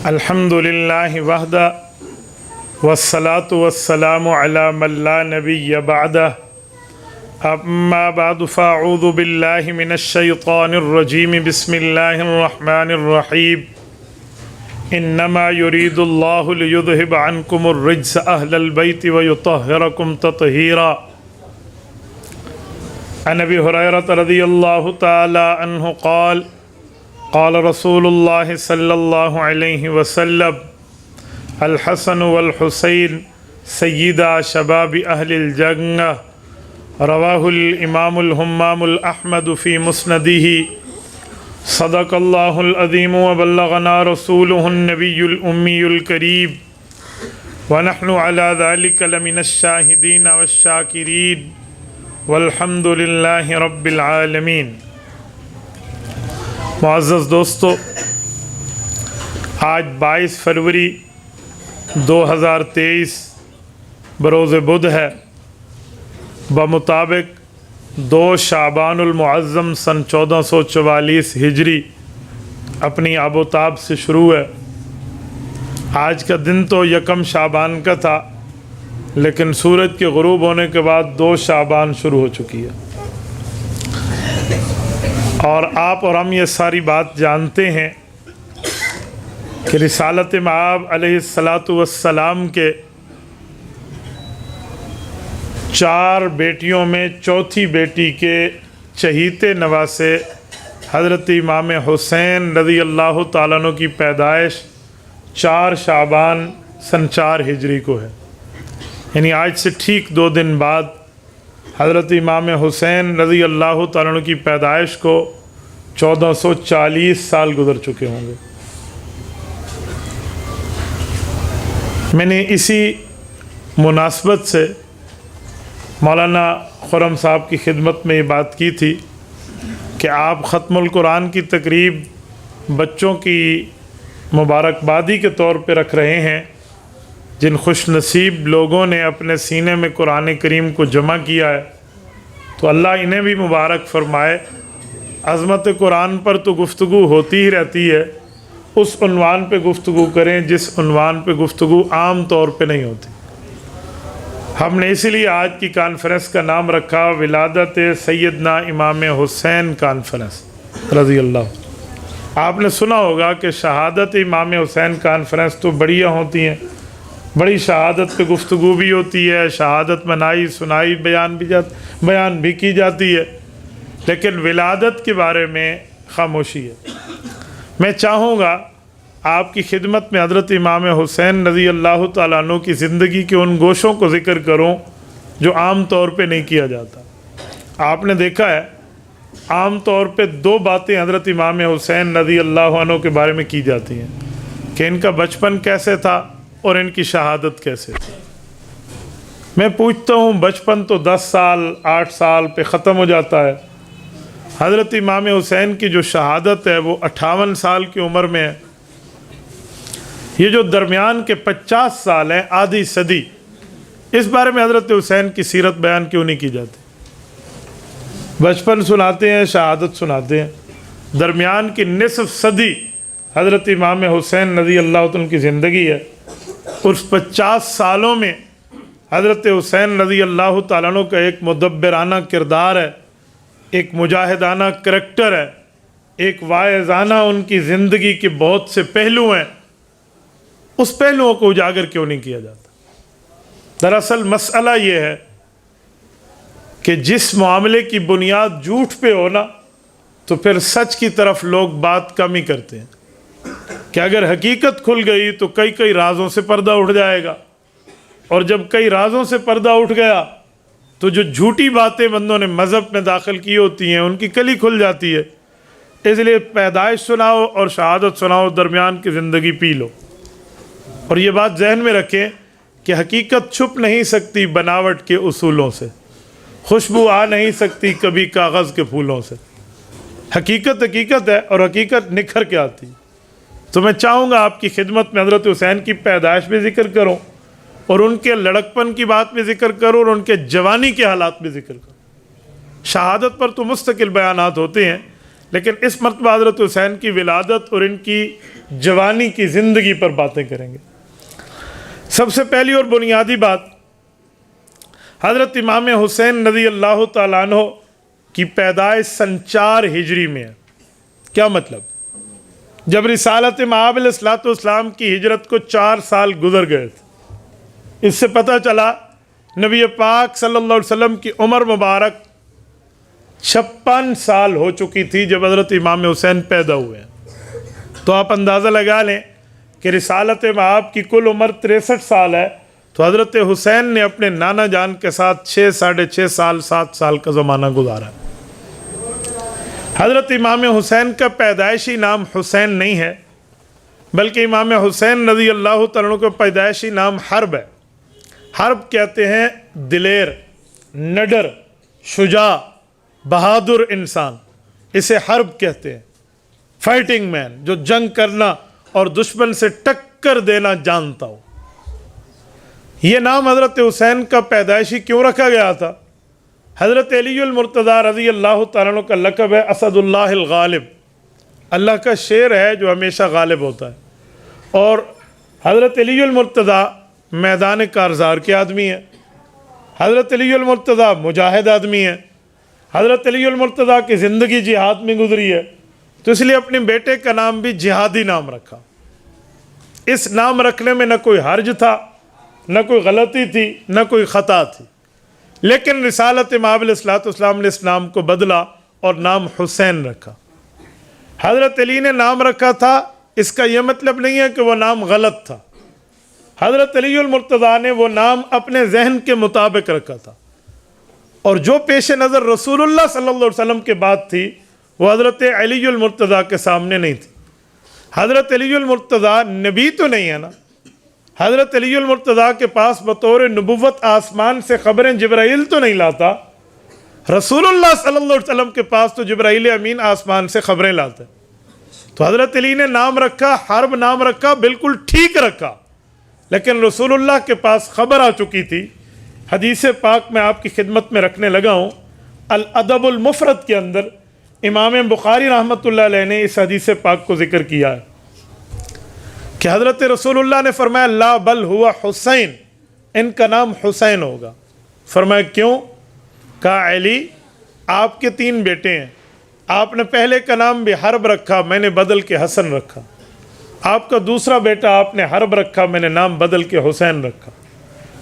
الحمدللہ وحدہ والصلاة والسلام علی من لا نبی بعدہ اما بعد فاعوذ باللہ من الشیطان الرجیم بسم اللہ الرحمن الرحیم انما یرید اللہ لیذہب عنکم الرجس اہل البیت ویطہرکم تطہیرا۔ عن ابی ہریرہ رضی اللہ تعالی عنہ قال قال رسول اللہ صلی اللہ علیہ وسلم الحسن والحسین سیدا شباب اہل الجنہ، رواہ الامام الہمام الاحمد فی مسندہ۔ صدق اللہ العظیم وبلغنا رسولہ النبی الامی الکریم ونحن علی ذلک لمن الشاہدین والشاکرین والحمد للہ رب العالمین۔ معزز دوستو، آج 22 فروری 2023 بروز بدھ ہے، بمطابق 2 شعبان المعظم سن 1444 ہجری اپنی آب و تاب سے شروع ہے۔ آج کا دن تو 1 شعبان کا تھا، لیکن سورج کے غروب ہونے کے بعد 2 شعبان شروع ہو چکی ہے، اور آپ اور ہم یہ ساری بات جانتے ہیں کہ رسالت مآب علیہ السلام کے 4 بیٹیوں میں چوتھی بیٹی کے چہیتے نواسے حضرت امام حسین رضی اللہ تعالیٰ عنہ کی پیدائش 4 شعبان سن 4 ہجری کو ہے، یعنی آج سے ٹھیک 2 دن بعد حضرت امام حسین رضی اللہ تعالیٰ عنہ کی پیدائش کو 1440 سال گزر چکے ہوں گے۔ میں نے اسی مناسبت سے مولانا خرم صاحب کی خدمت میں یہ بات کی تھی کہ آپ ختم القرآن کی تقریب بچوں کی مبارکبادی کے طور پہ رکھ رہے ہیں، جن خوش نصیب لوگوں نے اپنے سینے میں قرآن کریم کو جمع کیا ہے، تو اللہ انہیں بھی مبارک فرمائے۔ عظمت قرآن پر تو گفتگو ہوتی ہی رہتی ہے، اس عنوان پہ گفتگو کریں جس عنوان پہ گفتگو عام طور پہ نہیں ہوتی۔ ہم نے اسی لیے آج کی کانفرنس کا نام رکھا ولادت سیدنا امام حسین کانفرنس رضی اللہ۔ آپ نے سنا ہوگا کہ شہادت امام حسین کانفرنس تو بڑیاں ہوتی ہیں، بڑی شہادت پہ گفتگو بھی ہوتی ہے، شہادت منائی سنائی بیان بھی کی جاتی ہے، لیکن ولادت کے بارے میں خاموشی ہے۔ میں چاہوں گا آپ کی خدمت میں حضرت امام حسین رضی اللہ تعالیٰ عنہ کی زندگی کے ان گوشوں کو ذکر کروں جو عام طور پہ نہیں کیا جاتا۔ آپ نے دیکھا ہے عام طور پہ 2 باتیں حضرت امام حسین رضی اللہ عنہ کے بارے میں کی جاتی ہیں کہ ان کا بچپن کیسے تھا اور ان کی شہادت کیسے تھی۔ میں پوچھتا ہوں، بچپن تو 10 سال 8 سال پہ ختم ہو جاتا ہے، حضرت امام حسین کی جو شہادت ہے وہ 58 سال کی عمر میں ہے۔ یہ جو درمیان کے 50 سال ہیں، آدھی صدی، اس بارے میں حضرت حسین کی سیرت بیان کیوں نہیں کی جاتی؟ بچپن سناتے ہیں، شہادت سناتے ہیں، درمیان کی نصف صدی حضرت امام حسین رضی اللہ عنہ کی زندگی ہے۔ اس 50 سالوں میں حضرت حسین رضی اللہ تعالیٰ عنہ کا ایک مدبرانہ کردار ہے، ایک مجاہدانہ کریکٹر ہے، ایک واعظانہ ان کی زندگی کے بہت سے پہلو ہیں، اس پہلوؤں کو اجاگر کیوں نہیں کیا جاتا؟ دراصل مسئلہ یہ ہے کہ جس معاملے کی بنیاد جھوٹ پہ ہونا، تو پھر سچ کی طرف لوگ بات کم ہی کرتے ہیں کہ اگر حقیقت کھل گئی تو کئی رازوں سے پردہ اٹھ جائے گا، اور جب کئی رازوں سے پردہ اٹھ گیا تو جو جھوٹی باتیں بندوں نے مذہب میں داخل کی ہوتی ہیں ان کی کلی کھل جاتی ہے۔ اس لیے پیدائش سناؤ اور شہادت سناؤ، درمیان کی زندگی پی لو۔ اور یہ بات ذہن میں رکھیں کہ حقیقت چھپ نہیں سکتی بناوٹ کے اصولوں سے، خوشبو آ نہیں سکتی کبھی کاغذ کے پھولوں سے۔ حقیقت حقیقت ہے، اور حقیقت نکھر کے آتی ہے۔ تو میں چاہوں گا آپ کی خدمت میں حضرت حسین کی پیدائش بھی ذکر کروں، اور ان کے لڑکپن کی بات بھی ذکر کروں، اور ان کے جوانی کے حالات بھی ذکر کروں۔ شہادت پر تو مستقل بیانات ہوتے ہیں، لیکن اس مرتبہ حضرت حسین کی ولادت اور ان کی جوانی کی زندگی پر باتیں کریں گے۔ سب سے پہلی اور بنیادی بات، حضرت امام حسین رضی اللہ تعالیٰ عنہ کی پیدائش سن 4 ہجری میں ہے۔ کیا مطلب؟ جب رسالت مآب علیہ الصلوۃ والسلام کی ہجرت کو 4 سال گزر گئے تھے، اس سے پتہ چلا نبی پاک صلی اللہ علیہ وسلم کی عمر مبارک 56 سال ہو چکی تھی جب حضرت امام حسین پیدا ہوئے ہیں۔ تو آپ اندازہ لگا لیں کہ رسالت مآب کی کل عمر 63 سال ہے، تو حضرت حسین نے اپنے نانا جان کے ساتھ 6 ساڑھے 6 سال 7 سال کا زمانہ گزارا۔ حضرت امام حسین کا پیدائشی نام حسین نہیں ہے، بلکہ امام حسین رضی اللہ تعالیٰ عنہ کا پیدائشی نام حرب ہے۔ حرب کہتے ہیں دلیر، نڈر، شجاع، بہادر انسان، اسے حرب کہتے ہیں۔ فائٹنگ مین، جو جنگ کرنا اور دشمن سے ٹکر دینا جانتا ہو۔ یہ نام حضرت حسین کا پیدائشی کیوں رکھا گیا تھا؟ حضرت علی المرتضیٰ رضی اللہ تعالیٰ عنہ کا لقب ہے اسد اللہ الغالب، اللہ کا شیر ہے جو ہمیشہ غالب ہوتا ہے، اور حضرت علی المرتضیٰ میدان کارزار کے آدمی ہیں، حضرت علی المرتضیٰ مجاہد آدمی ہیں، حضرت علی المرتضیٰ کی زندگی جہاد میں گزری ہے، تو اس لیے اپنے بیٹے کا نام بھی جہادی نام رکھا۔ اس نام رکھنے میں نہ کوئی حرج تھا، نہ کوئی غلطی تھی، نہ کوئی خطا تھی، لیکن رسالت مآب علیہ الصلوۃ والسلام نے اس نام کو بدلا اور نام حسین رکھا۔ حضرت علی نے نام رکھا تھا، اس کا یہ مطلب نہیں ہے کہ وہ نام غلط تھا۔ حضرت علی المرتضیٰ نے وہ نام اپنے ذہن کے مطابق رکھا تھا، اور جو پیش نظر رسول اللہ صلی اللہ علیہ وسلم کے بعد تھی وہ حضرت علی المرتضیٰ کے سامنے نہیں تھی۔ حضرت علی المرتضیٰ نبی تو نہیں ہے نا، حضرت علی المرتضیٰ کے پاس بطور نبوت آسمان سے خبریں جبرائیل تو نہیں لاتا، رسول اللہ صلی اللہ علیہ وسلم کے پاس تو جبرائیل امین آسمان سے خبریں لاتے۔ تو حضرت علی نے نام رکھا، حرب نام رکھا، بالکل ٹھیک رکھا، لیکن رسول اللہ کے پاس خبر آ چکی تھی۔ حدیث پاک میں آپ کی خدمت میں رکھنے لگا ہوں، الادب المفرد کے اندر امام بخاری رحمۃ اللہ علیہ نے اس حدیث پاک کو ذکر کیا ہے کہ حضرت رسول اللہ نے فرمایا لا بل ہوا حسین، ان کا نام حسین ہوگا۔ فرمایا کیوں؟ کہا علی آپ کے 3 بیٹے ہیں، آپ نے پہلے کا نام بھی حرب رکھا، میں نے بدل کے حسن رکھا، آپ کا دوسرا بیٹا آپ نے حرب رکھا، میں نے نام بدل کے حسین رکھا۔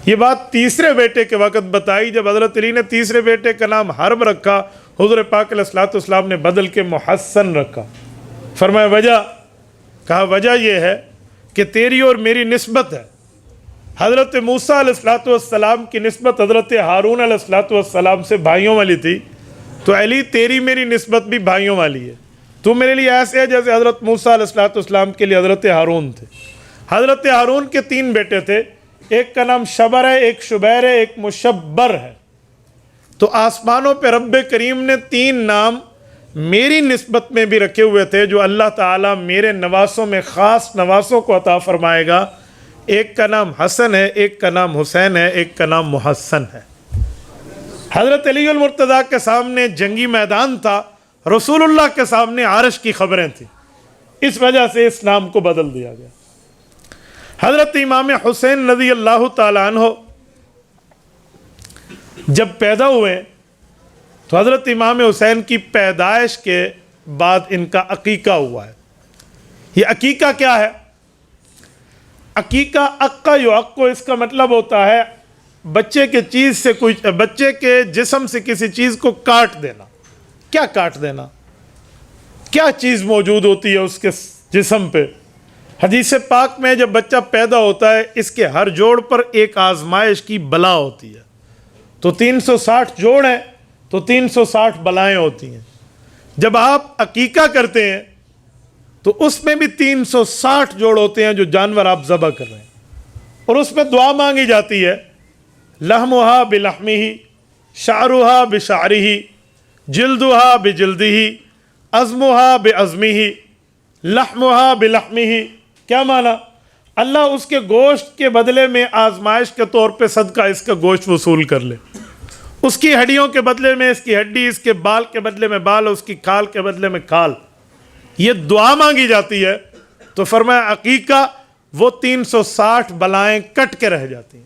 یہ بات تیسرے بیٹے کے وقت بتائی جب حضرت علی نے تیسرے بیٹے کا نام حرب رکھا، حضور پاک علیہ الصلوۃ والسلام نے بدل کے محسن رکھا۔ فرمایا وجہ؟ کہا وجہ یہ ہے کہ تیری اور میری نسبت ہے، حضرت موسیٰ علیہ الصلوۃ والسلام کی نسبت حضرت ہارون علیہ الصلوۃ والسلام سے بھائیوں والی تھی، تو علی تیری میری نسبت بھی بھائیوں والی ہے، تو میرے لیے ایسے ہے جیسے حضرت موسیٰ علیہ الصلوۃ والسلام کے لیے حضرت ہارون تھے۔ حضرت ہارون کے 3 بیٹے تھے، ایک کا نام شبر ہے، ایک شبیر ہے، ایک مشبر ہے۔ تو آسمانوں پہ رب کریم نے 3 نام میری نسبت میں بھی رکھے ہوئے تھے جو اللہ تعالیٰ میرے نواسوں میں خاص نواسوں کو عطا فرمائے گا۔ ایک کا نام حسن ہے، ایک کا نام حسین ہے، ایک کا نام محسن ہے۔ حضرت علی المرتضیٰ کے سامنے جنگی میدان تھا، رسول اللہ کے سامنے عرش کی خبریں تھیں، اس وجہ سے اس نام کو بدل دیا گیا۔ حضرت امام حسین رضی اللہ تعالیٰ عنہ جب پیدا ہوئے تو حضرت امام حسین کی پیدائش کے بعد ان کا عقیقہ ہوا ہے۔ یہ عقیقہ کیا ہے؟ عقیقہ عقہ یعق، اس کا مطلب ہوتا ہے بچے کے جسم سے کسی چیز کو کاٹ دینا۔ کیا کاٹ دینا؟ کیا چیز موجود ہوتی ہے اس کے جسم پہ؟ حدیث پاک میں جب بچہ پیدا ہوتا ہے اس کے ہر جوڑ پر ایک آزمائش کی بلا ہوتی ہے، تو 360 جوڑ ہیں تو 360 بلائیں ہوتی ہیں۔ جب آپ عقیقہ کرتے ہیں تو اس میں بھی 360 جوڑ ہوتے ہیں جو جانور آپ ذبح کر رہے ہیں، اور اس میں دعا مانگی جاتی ہے لحمھا بلحمہ، شعرھا بشعرہ، جلدھا بجلدہ، عظمھا بعظمہ، لحمھا بلحمہ۔ کیا معنی؟ اللہ اس کے گوشت کے بدلے میں آزمائش کے طور پہ صدقہ اس کا گوشت وصول کر لے، اس کی ہڈیوں کے بدلے میں اس کی ہڈی، اس کے بال کے بدلے میں بال، اس کی کھال کے بدلے میں کھال، یہ دعا مانگی جاتی ہے تو فرمایا عقیقہ وہ 360 بلائیں کٹ کے رہ جاتی ہیں۔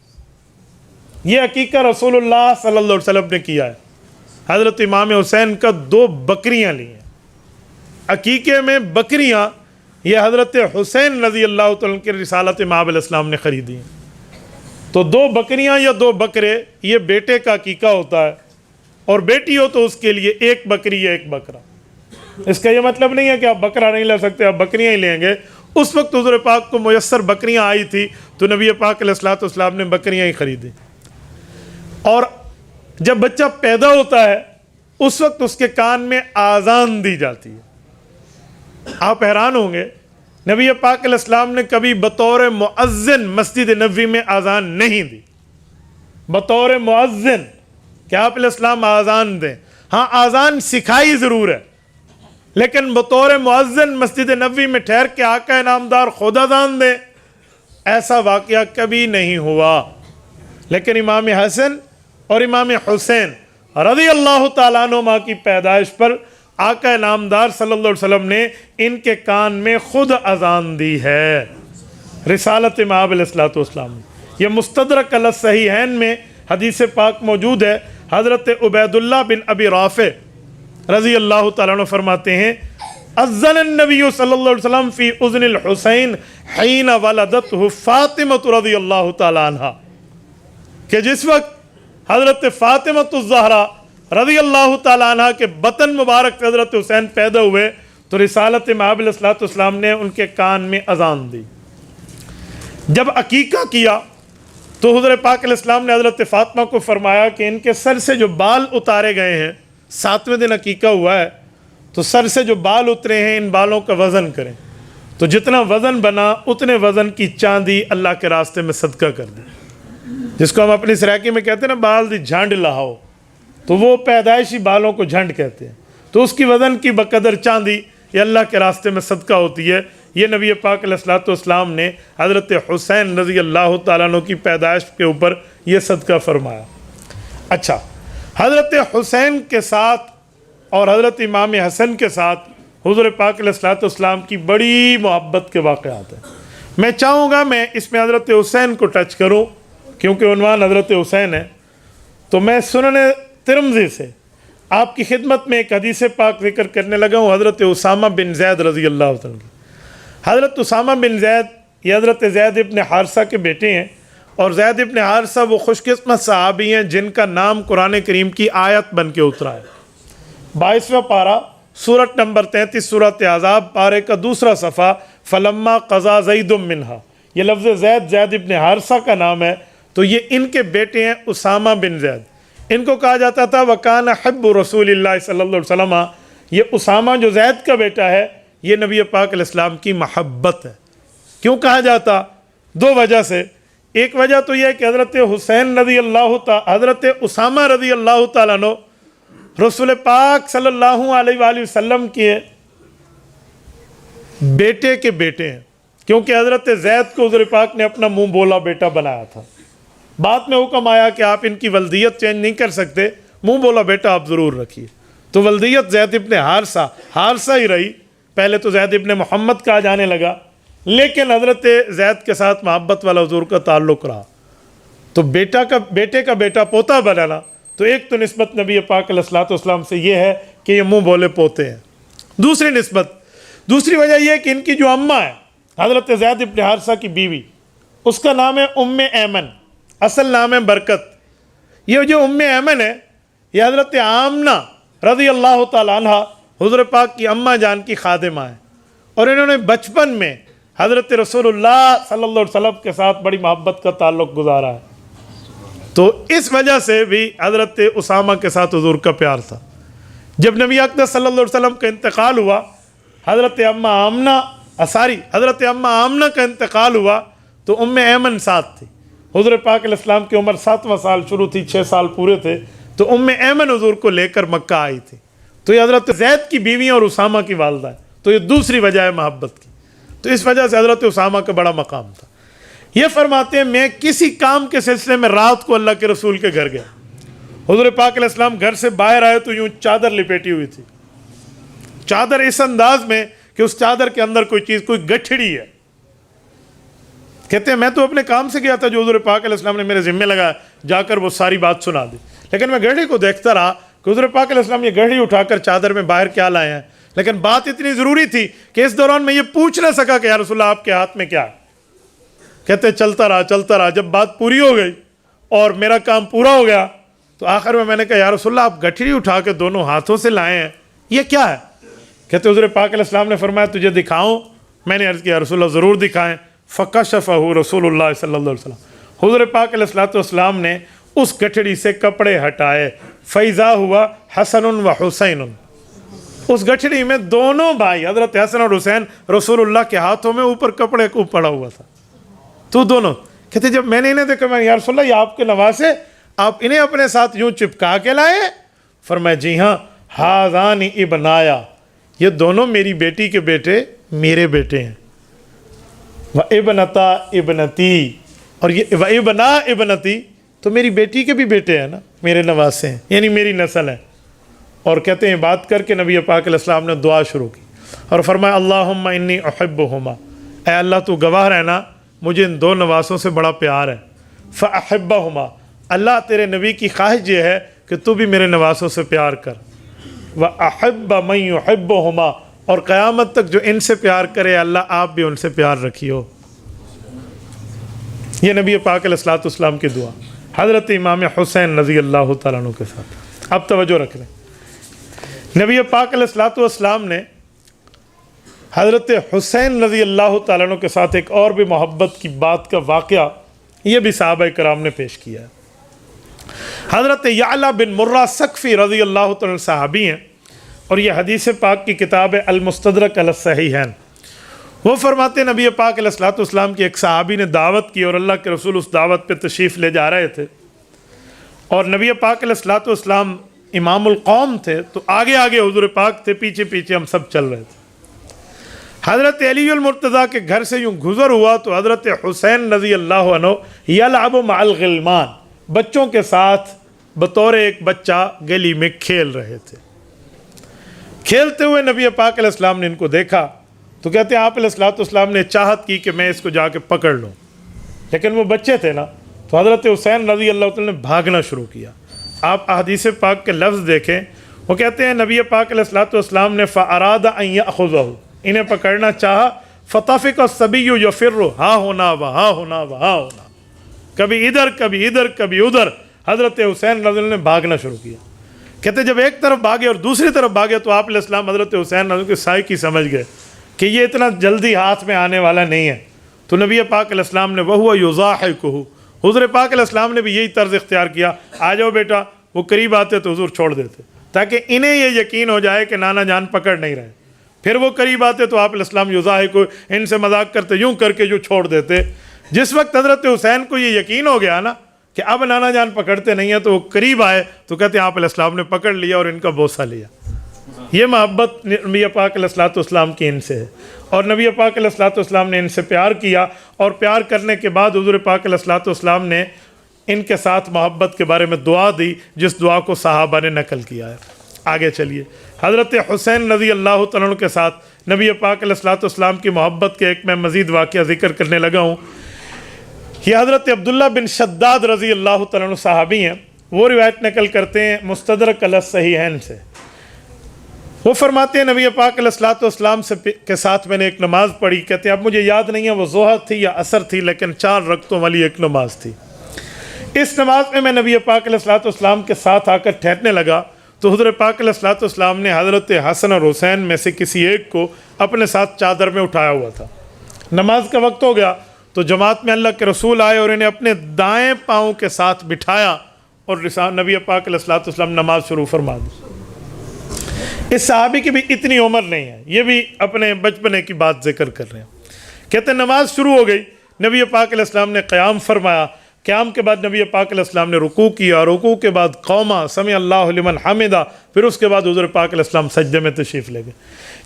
یہ عقیقہ رسول اللہ صلی اللہ علیہ وسلم نے کیا ہے۔ حضرت امام حسین کا 2 بکریاں لی ہیں عقیقے میں، بکریاں یہ حضرت حسین رضی اللہ تعالیٰ کی رسالت مآب علیہ السلام نے خریدی ہیں۔ تو 2 بکریاں یا 2 بکرے یہ بیٹے کا عقیقہ ہوتا ہے، اور بیٹی ہو تو اس کے لیے 1 بکری یا 1 بکرا۔ اس کا یہ مطلب نہیں ہے کہ آپ بکرا نہیں لے سکتے، آپ بکریاں ہی لیں گے۔ اس وقت حضور پاک کو میسر بکریاں آئی تھی تو نبی پاک علیہ الصلوۃ والسلام نے بکریاں ہی خریدی۔ اور جب بچہ پیدا ہوتا ہے اس وقت اس کے کان میں آذان دی جاتی ہے۔ آپ حیران ہوں گے، نبی پاک علیہ السلام نے کبھی بطور مؤذن مسجد نبوی میں آذان نہیں دی، بطور مؤذن کہ آپ علیہ السلام آذان دیں۔ ہاں آذان سکھائی ضرور ہے، لیکن بطور مؤذن مسجد نبوی میں ٹھہر کے آقا نامدار خود اذان دیں، ایسا واقعہ کبھی نہیں ہوا۔ لیکن امام حسن اور امام حسین رضی اللہ تعالیٰ عنہما کی پیدائش پر آقا نامدار صلی اللہ علیہ وسلم نے ان کے کان میں خود اذان دی ہے، رسالت مآب علیہ الصلوۃ والسلام۔ یہ مستدرک علی الصحیحین میں حدیث پاک موجود ہے۔ حضرت عبید اللہ بن ابی رافع رضی اللہ تعالیٰ عنہ فرماتے ہیں اذن النبی صلی اللہ علیہ وسلم فی اذن الحسین حین ولدتہ فاطمہ رضی اللہ تعالیٰ عنہ، کہ جس وقت حضرت فاطمہ الزہرا رضی اللہ تعالیٰ عنہ کے بطن مبارک حضرت حسین پیدا ہوئے تو رسالت مآب علیہ الصلوۃ والسلام نے ان کے کان میں اذان دی۔ جب عقیقہ کیا تو حضور پاک علیہ السلام نے حضرت فاطمہ کو فرمایا کہ ان کے سر سے جو بال اتارے گئے ہیں، 7ویں دن عقیقہ ہوا ہے تو سر سے جو بال اترے ہیں ان بالوں کا وزن کریں، تو جتنا وزن بنا اتنے وزن کی چاندی اللہ کے راستے میں صدقہ کر دیں، جس کو ہم اپنی سرائکی میں کہتے ہیں نا بال دی جھنڈ لہاؤ، تو وہ پیدائشی بالوں کو جھنڈ کہتے ہیں، تو اس کی وزن کی بقدر چاندی یہ اللہ کے راستے میں صدقہ ہوتی ہے۔ یہ نبی پاک علیہ الصلوۃ والسلام نے حضرت حسین رضی اللہ تعالیٰ عنہ کی پیدائش کے اوپر یہ صدقہ فرمایا۔ اچھا، حضرت حسین کے ساتھ اور حضرت امام حسن کے ساتھ حضور پاک علیہ الصلوۃ والسلام کی بڑی محبت کے واقعات ہیں۔ میں چاہوں گا میں اس میں حضرت حسین کو ٹچ کروں کیونکہ عنوان حضرت حسین ہے، تو میں سنن ترمذی سے آپ کی خدمت میں ایک حدیث پاک ذکر کرنے لگا ہوں حضرت اسامہ بن زید رضی اللہ عنہ۔ حضرت اسامہ بن زید یہ حضرت زید ابن حارثہ کے بیٹے ہیں، اور زید ابن حارثہ وہ خوش قسمت صحابی ہیں جن کا نام قرآن کریم کی آیت بن کے اترا ہے۔ 22واں پارہ سورت نمبر 33 سورت احزاب پارے کا 2 صفحہ، فلما قضا زید منہا، یہ لفظ زید ابن حارثہ کا نام ہے، تو یہ ان کے بیٹے ہیں اسامہ بن زید۔ ان کو کہا جاتا تھا وکان حب رسول اللہ صلی اللہ علیہ وسلم، یہ اسامہ جو زید کا بیٹا ہے یہ نبی پاک علیہ السلام کی محبت ہے۔ کیوں کہا جاتا؟ 2 وجہ سے۔ ایک وجہ تو یہ کہ حضرت حسین رضی اللہ حضرت اسامہ رضی اللہ تعالیٰ عنہ رسول پاک صلی اللہ علیہ وآلہ وسلم کے بیٹے کے بیٹے ہیں، کیونکہ حضرت زید کو حضور پاک نے اپنا منہ بولا بیٹا بنایا تھا۔ بعد میں حکم آیا کہ آپ ان کی ولدیت چینج نہیں کر سکتے، منہ بولا بیٹا آپ ضرور رکھیے، تو ولدیت زید ابن حارثہ ہی رہی۔ پہلے تو زید ابن محمد کہا جانے لگا، لیکن حضرت زید کے ساتھ محبت والا حضور کا تعلق رہا، تو بیٹے کا بیٹا پوتا بنانا، تو ایک تو نسبت نبی پاک علیہ الصلوۃ والسلام سے یہ ہے کہ یہ منہ بولے پوتے ہیں۔ دوسری وجہ یہ کہ ان کی جو اماں ہے حضرت زید ابن حارثہ کی بیوی، اس کا نام ہے ام ایمن، اصل نام ہے برکت۔ یہ جو ام ایمن ہے یہ حضرت آمنہ رضی اللہ تعالیٰ عنہ حضور پاک کی اماں جان کی خادمہ ہیں، اور انہوں نے بچپن میں حضرت رسول اللہ صلی اللہ علیہ وسلم کے ساتھ بڑی محبت کا تعلق گزارا ہے، تو اس وجہ سے بھی حضرت اسامہ کے ساتھ حضور کا پیار تھا۔ جب نبی اقدس صلی اللہ علیہ وسلم کا انتقال ہوا، حضرت اماں آمنہ کا انتقال ہوا تو ام ایمن ساتھ تھی۔ حضور پاک علیہ السلام کی عمر 7واں سال شروع تھی، 6 سال پورے تھے، تو ام ایمن حضور کو لے کر مکہ آئی تھی، تو یہ حضرت زید کی بیوی اور اسامہ کی والدہ ہے، تو یہ دوسری وجہ ہے محبت کی، تو اس وجہ سے حضرت اسامہ کا بڑا مقام تھا۔ یہ فرماتے ہیں میں کسی کام کے سلسلے میں رات کو اللہ کے رسول کے گھر گیا، حضور پاک علیہ السلام گھر سے باہر آئے تو یوں چادر لپیٹی ہوئی تھی، چادر اس انداز میں کہ اس چادر کے اندر کوئی چیز، کوئی گٹھڑی ہے. کہتے ہیں میں تو اپنے کام سے گیا تھا جو حضور پاک علیہ السلام نے میرے ذمہ لگایا، جا کر وہ ساری بات سنا دی، لیکن میں گھڑی کو دیکھتا رہا کہ حضور پاک علیہ السلام یہ گھڑی اٹھا کر چادر میں باہر کیا لائے ہیں. لیکن بات اتنی ضروری تھی کہ اس دوران میں یہ پوچھ نہ سکا کہ یا رسول اللہ آپ کے ہاتھ میں کیا ہے. کہتے چلتا رہا. جب بات پوری ہو گئی اور میرا کام پورا ہو گیا تو آخر میں نے کہا یا رسول اللہ آپ گٹھڑی اٹھا کے دونوں ہاتھوں سے لائے ہیں، یہ کیا ہے؟ کہتے حضور پاک علیہ السلام نے فرمایا تجھے دکھاؤں؟ میں نے عرض کیا رسول اللہ ضرور دکھائیں. فکشفہ رسول اللہ صلی اللہ علیہ وسلم، حضور پاک علیہ السلام نے اس گٹھڑی سے کپڑے ہٹائے. فیضا ہوا حسن و حسین، اس گٹھڑی میں دونوں بھائی حضرت حسن اور حسین رسول اللہ کے ہاتھوں میں اوپر کپڑے کو پڑا ہوا تھا. تو دونوں کہتے جب میں نے انہیں دیکھا میں یا رسول اللہ یہ آپ کے نواسے، آپ انہیں اپنے ساتھ یوں چپکا کے لائے؟ فرمایا جی ہاں، ہاذان ابنایا، یہ دونوں میری بیٹی کے بیٹے میرے بیٹے ہیں. وابنتا ابنتی، اور یہ وابنا ابنتی تو میری بیٹی کے بھی بیٹے ہیں نا، میرے نواسے ہیں، یعنی میری نسل ہے. اور کہتے ہیں بات کر کے نبی پاک علیہ السلام نے دعا شروع کی اور فرمایا اللہم انی احبہما، اے اللہ تو گواہ رہنا مجھے ان دو نواسوں سے بڑا پیار ہے. فاحبہما، اللہ تیرے نبی کی خواہش یہ ہے کہ تو بھی میرے نواسوں سے پیار کر. واحب من یحبہما، اور قیامت تک جو ان سے پیار کرے اللہ آپ بھی ان سے پیار رکھیو. یہ نبی پاک علیہ السلام کی دعا حضرت امام حسین رضی اللہ تعالیٰ عنہ کے ساتھ. اب توجہ رکھ لیں، نبی پاک علیہ السلام نے حضرت حسین رضی اللہ تعالیٰ عنہ کے ساتھ ایک اور بھی محبت کی بات کا واقعہ یہ بھی صحابہ کرام نے پیش کیا ہے. حضرت یعلا بن مرہ ثقفی رضی اللہ تعالیٰ عنہ صحابی ہیں، اور یہ حدیث پاک کی کتاب المستدرک علی الصحیحین. وہ فرماتے نبی پاک علیہ السلام کی ایک صحابی نے دعوت کی اور اللہ کے رسول اس دعوت پہ تشریف لے جا رہے تھے، اور نبی پاک علیہ السلام امام القوم تھے تو آگے آگے حضور پاک تھے، پیچھے پیچھے ہم سب چل رہے تھے. حضرت علی المرتضیٰ کے گھر سے یوں گزر ہوا تو حضرت حسین رضی اللہ عنہ یلعب مع الغلمان، بچوں کے ساتھ بطور ایک بچہ گلی میں کھیل رہے تھے. کھیلتے ہوئے نبی پاک علیہ السلام نے ان کو دیکھا تو کہتے ہیں آپ علیہ السلام نے چاہت کی کہ میں اس کو جا کے پکڑ لوں، لیکن وہ بچے تھے نا، تو حضرت حسین رضی اللہ تعالیٰ نے بھاگنا شروع کیا. آپ احادیث پاک کے لفظ دیکھیں، وہ کہتے ہیں نبی پاک علیہ السلام نے فَأَرَادَ أَن يَأْخُذَهُ، انہیں پکڑنا چاہا. فَطَفِقَ الصَّبِيُّ يَفِرُّ ہاں ہونا وہاں ہونا وہاں ہونا، کبھی ادھر کبھی ادھر کبھی ادھر. حضرت حسین رضی اللہ نے بھاگنا شروع کیا. کہتے جب ایک طرف بھاگے اور دوسری طرف بھاگے تو آپ علیہ السلام حضرت حسین رضی اللہ کے سائے کی سمجھ گئے کہ یہ اتنا جلدی ہاتھ میں آنے والا نہیں ہے. تو نبی پاک علیہ السلام نے وَهُوَ يُضَاحِكُهُ، حضور پاک علیہ السلام نے بھی یہی طرز اختیار کیا، آ جاؤ بیٹا. وہ قریب آتے تو حضور چھوڑ دیتے تاکہ انہیں یہ یقین ہو جائے کہ نانا جان پکڑ نہیں رہے. پھر وہ قریب آتے تو آپ علیہ السلام یضاحک، ان سے مذاق کرتے یوں کر کے جو چھوڑ دیتے. جس وقت حضرت حسین کو یہ یقین ہو گیا نا کہ اب نانا جان پکڑتے نہیں ہیں تو وہ قریب آئے تو کہتے ہیں آپ علیہ السلام نے پکڑ لیا اور ان کا بوسہ لیا. یہ محبت نبی پاک علیہ السلام کی ان سے ہے، اور نبی پاک علیہ السلام نے ان سے پیار کیا، اور پیار کرنے کے بعد حضور پاک علیہ السلام نے ان کے ساتھ محبت کے بارے میں دعا دی، جس دعا کو صحابہ نے نقل کیا ہے. آگے چلیے، حضرت حسین رضی اللہ تعالیٰ عنہ کے ساتھ نبی پاک علیہ السلام کی محبت کے ایک میں مزید واقعہ ذکر کرنے لگا ہوں. یہ حضرت عبداللہ بن شداد رضی اللہ تعالیٰ عنہ صحابی ہیں، وہ روایت نقل کرتے ہیں مستدرک علی الصحیحین سے. وہ فرماتے ہیں نبی پاک علیہ السلام کے ساتھ میں نے ایک نماز پڑھی. کہتے ہیں اب مجھے یاد نہیں ہے وہ ظہر تھی یا عصر تھی، لیکن 4 رکعتوں والی ایک نماز تھی. اس نماز میں نبی پاک علیہ السلام کے ساتھ آ کر ٹھہرنے لگا تو حضور پاک علیہ السلام نے حضرت حسن اور حسین میں سے کسی ایک کو اپنے ساتھ چادر میں اٹھایا ہوا تھا. نماز کا وقت ہو گیا تو جماعت میں اللہ کے رسول آئے اور انہیں اپنے دائیں پاؤں کے ساتھ بٹھایا اور نبی پاک علیہ السلام نماز شروع فرما دی. اس صحابی کی بھی اتنی عمر نہیں ہے، یہ بھی اپنے بچپنے کی بات ذکر کر رہے ہیں. کہتے ہیں نماز شروع ہو گئی، نبی پاک علیہ السلام نے قیام فرمایا. قیام کے بعد نبی پاک علیہ السلام نے رکوع کیا، رکوع کے بعد قوما سمع اللہ لمن حمدہ، پھر اس کے بعد حضور پاک علیہ السلام سجدے میں تشریف لے گئے.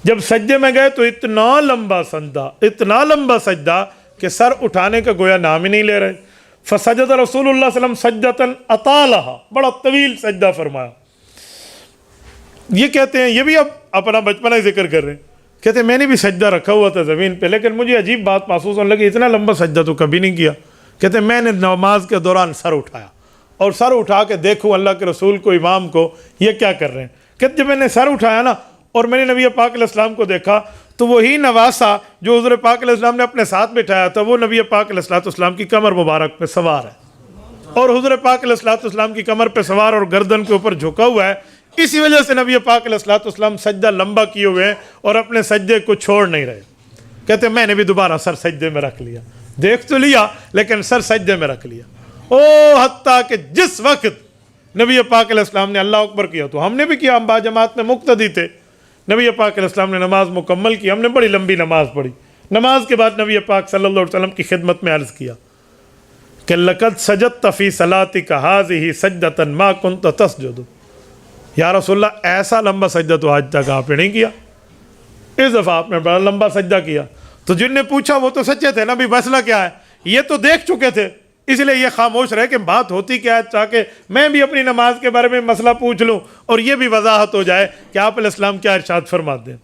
جب سجدے میں گئے تو اتنا لمبا سجدہ کہ سر اٹھانے کا گویا نام ہی نہیں لے رہے. فسجد رسول اللہ صلی اللہ علیہ وسلم سجدتاً اطالہا، بڑا طویل سجدہ فرمایا. یہ کہتے ہیں، یہ بھی اب اپنا بچپنا ہی ذکر کر رہے ہیں، کہتے ہیں میں نے بھی سجدہ رکھا ہوا تھا زمین پہ، لیکن مجھے عجیب بات محسوس ہونے لگی، اتنا لمبا سجدہ تو کبھی نہیں کیا. کہتے ہیں میں نے نماز کے دوران سر اٹھایا اور سر اٹھا کے دیکھوں اللہ کے رسول کو، امام کو، یہ کیا کر رہے ہیں. کہتے جب میں نے سر اٹھایا نا اور میں نے نبی پاک علیہ السلام کو دیکھا تو وہی نواسا جو حضور پاک علیہ السلام نے اپنے ساتھ بٹھایا تھا وہ نبی پاک علیہ السلام کی کمر مبارک پہ سوار ہے، اور حضور پاک علیہ السلام کی کمر پہ سوار اور گردن کے اوپر جھکا ہوا ہے. اسی وجہ سے نبی پاک علیہ السلام سجدہ لمبا کیے ہوئے ہیں اور اپنے سجدے کو چھوڑ نہیں رہے. کہتے ہیں میں نے بھی دوبارہ سر سجدے میں رکھ لیا، دیکھ تو لیا لیکن سر سجدے میں رکھ لیا. حتیٰ کہ جس وقت نبی پاک علیہ السلام نے اللہ اکبر کیا تو ہم نے بھی کیا، ہم باجماعت میں مقتدی تھے. نبی پاک علیہ السلام نے نماز مکمل کی، ہم نے بڑی لمبی نماز پڑھی. نماز کے بعد نبی پاک صلی اللہ علیہ وسلم کی خدمت میں عرض کیا کہ لقد سجدت فی صلاتک ھذہ سجدۃ ما کنت تسجد. یا رسول اللہ ایسا لمبا سجدہ تو آج تک آپ نے نہیں کیا، اس دفعہ آپ نے بڑا لمبا سجدہ کیا. تو جن نے پوچھا وہ تو سچے تھے نا، بھی مسئلہ کیا ہے، یہ تو دیکھ چکے تھے، اس لیے یہ خاموش رہے کہ بات ہوتی کیا ہے، تاکہ میں بھی اپنی نماز کے بارے میں مسئلہ پوچھ لوں اور یہ بھی وضاحت ہو جائے کہ آپ علیہ السلام کیا ارشاد فرماتے ہیں.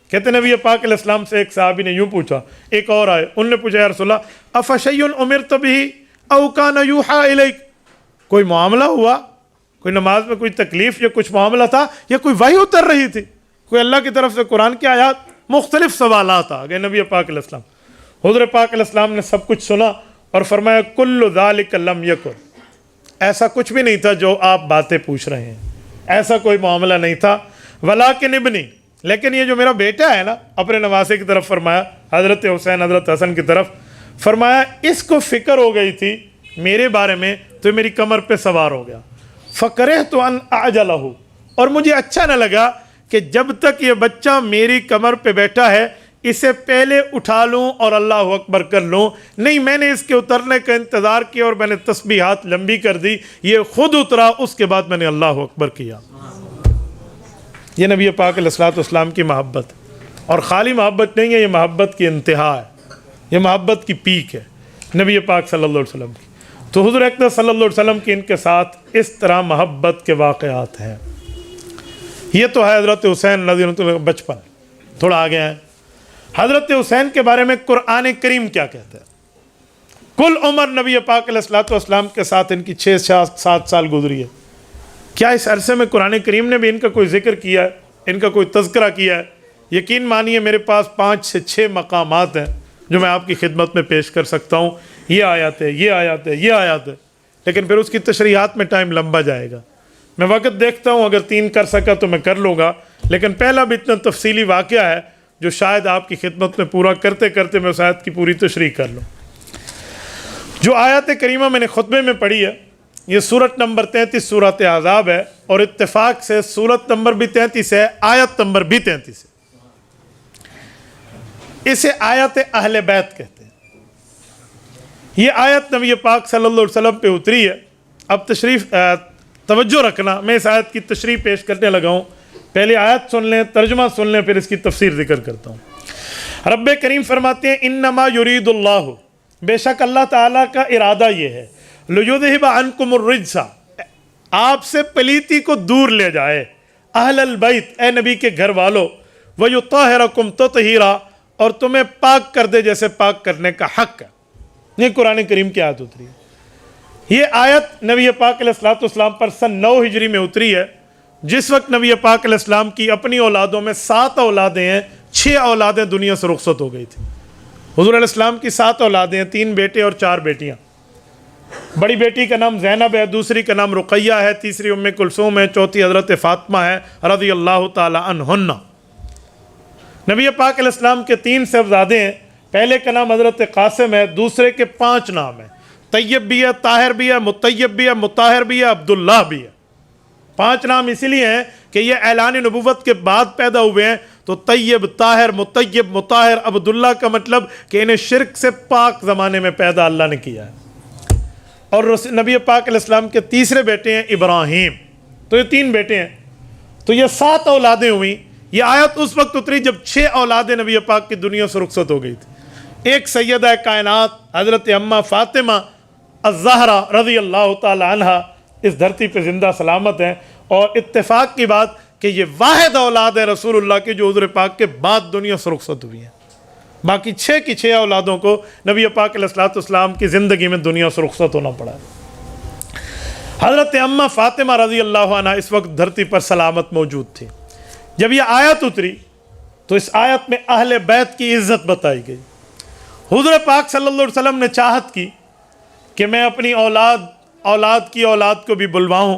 کہتے ہیں نبی پاک علیہ السلام سے ایک صحابی نے یوں پوچھا، ایک اور آئے، انہوں نے پوچھا یا رسول اللہ افشیء امرت بہ او کان یوحی الیک، کوئی معاملہ ہوا، کوئی نماز میں کوئی تکلیف یا کچھ معاملہ تھا یا کوئی وحی اتر رہی تھی، کوئی اللہ کی طرف سے قرآن کی آیات. مختلف سوالات آ گئے نبی پاک علیہ السلام. حضور پاک علیہ السلام نے سب کچھ سنا اور فرمایا کل ذالک لم یکن، ایسا کچھ بھی نہیں تھا جو آپ باتیں پوچھ رہے ہیں، ایسا کوئی معاملہ نہیں تھا. ولیکن ابنی، لیکن یہ جو میرا بیٹا ہے نا، اپنے نواسے کی طرف فرمایا، حضرت حسین حضرت حسن کی طرف فرمایا، اس کو فکر ہو گئی تھی میرے بارے میں تو میری کمر پہ سوار ہو گیا. فکرہت ان اعجلہ، اور مجھے اچھا نہ لگا کہ جب تک یہ بچہ میری کمر پہ بیٹھا ہے اسے پہلے اٹھا لوں اور اللہ اکبر کر لوں. نہیں، میں نے اس کے اترنے کا انتظار کیا اور میں نے تسبیحات لمبی کر دی، یہ خود اترا، اس کے بعد میں نے اللہ اکبر کیا. یہ نبی پاک علیہ السلام کی محبت، اور خالی محبت نہیں ہے، یہ محبت کی انتہا ہے، یہ محبت کی پیک ہے نبی پاک صلی اللہ علیہ وسلم کی. تو حضور اکرم صلی اللہ علیہ وسلم کی ان کے ساتھ اس طرح محبت کے واقعات ہیں. یہ تو ہے حضرت حسین رضی اللہ عنہ بچپن. تھوڑا آگے ہیں، حضرت حسین کے بارے میں قرآن کریم کیا کہتا ہے. کل عمر نبی پاک علیہ السلام کے ساتھ ان کی 6-7 سال گزری ہے. کیا اس عرصے میں قرآن کریم نے بھی ان کا کوئی ذکر کیا ہے، ان کا کوئی تذکرہ کیا ہے؟ یقین مانیے میرے پاس 5 سے 6 مقامات ہیں جو میں آپ کی خدمت میں پیش کر سکتا ہوں. یہ آیات ہے، یہ آیات ہے، یہ آیات ہے، لیکن پھر اس کی تشریحات میں ٹائم لمبا جائے گا. میں وقت دیکھتا ہوں، اگر 3 کر سکا تو میں کر لوں گا، لیکن پہلا بھی اتنا تفصیلی واقعہ ہے جو شاید آپ کی خدمت میں پورا کرتے کرتے میں اس آیت کی پوری تشریح کر لوں. جو آیات کریمہ میں نے خطبے میں پڑھی ہے، یہ سورت نمبر 33 سورت احزاب ہے، اور اتفاق سے سورت نمبر بھی 33 ہے، آیت نمبر بھی 33 ہے. اسے آیت اہل بیت کہتے ہیں. یہ آیت نبی پاک صلی اللہ علیہ وسلم پہ اتری ہے. اب توجہ رکھنا، میں اس آیت کی تشریح پیش کرنے لگا ہوں. پہلے آیت سن لیں، ترجمہ سن لیں، پھر اس کی تفسیر ذکر کرتا ہوں. رب کریم فرماتے ہیں انما یرید اللہ، بے شک اللہ تعالیٰ کا ارادہ یہ ہے، لیذھب عنکم الرجس، آپ سے پلیتی کو دور لے جائے، اہل البیت، اے نبی کے گھر والو، ویطہرکم تطہیرا، اور تمہیں پاک کر دے جیسے پاک کرنے کا حق ہے. یہ قرآن کریم کی آیت اتری ہے. یہ آیت نبی پاک علیہ السلام پر سن 9 ہجری میں اتری ہے، جس وقت نبی پاک علیہ السلام کی اپنی اولادوں میں 7 اولادیں ہیں، 6 اولادیں دنیا سے رخصت ہو گئی تھی. حضور علیہ السلام کی 7 اولادیں ہیں، 3 بیٹے اور 4 بیٹیاں. بڑی بیٹی کا نام زینب ہے، دوسری کا نام رقیہ ہے، تیسری ام کلثوم ہے، چوتھی حضرت فاطمہ ہے رضی اللہ تعالی عنہن. نبی پاک علیہ السلام کے 3 صاحبزادے ہیں. پہلے کا نام حضرت قاسم ہے، دوسرے کے 5 نام ہیں، طیب بھی ہے، طاہر بھی ہے، مطیب بھی ہے، مطہر بھی ہے، عبداللہ بھی ہے. 5 نام اسی لیے ہیں کہ یہ اعلان نبوت کے بعد پیدا ہوئے ہیں. تو طیب، طاہر، مطیب، مطہر، عبداللہ کا مطلب کہ انہیں شرک سے پاک زمانے میں پیدا اللہ نے کیا ہے. اور نبی پاک علیہ السلام کے تیسرے بیٹے ہیں ابراہیم. تو یہ 3 بیٹے ہیں، تو یہ 7 اولادیں ہوئیں. یہ آیت اس وقت اتری جب 6 اولادیں نبی پاک کی دنیا سے رخصت ہو گئی تھی. ایک سیدہ کائنات حضرت اماں فاطمہ الزہرا رضی اللہ تعالی عنہ اس دھرتی پہ زندہ سلامت ہیں، اور اتفاق کی بات کہ یہ واحد اولاد ہے رسول اللہ کے جو حضور پاک کے بعد دنیا سے رخصت ہوئی ہیں۔ باقی 6 کی 6 اولادوں کو نبی پاک علیہ الصلوۃ والسلام کی زندگی میں دنیا سے رخصت ہونا پڑا ہے۔ حضرت اماں فاطمہ رضی اللہ عنہ اس وقت دھرتی پر سلامت موجود تھی۔ جب یہ آیت اتری تو اس آیت میں اہل بیت کی عزت بتائی گئی۔ حضور پاک صلی اللہ علیہ وسلم نے چاہت کی کہ میں اپنی اولاد کی اولاد کو بھی بلواؤں،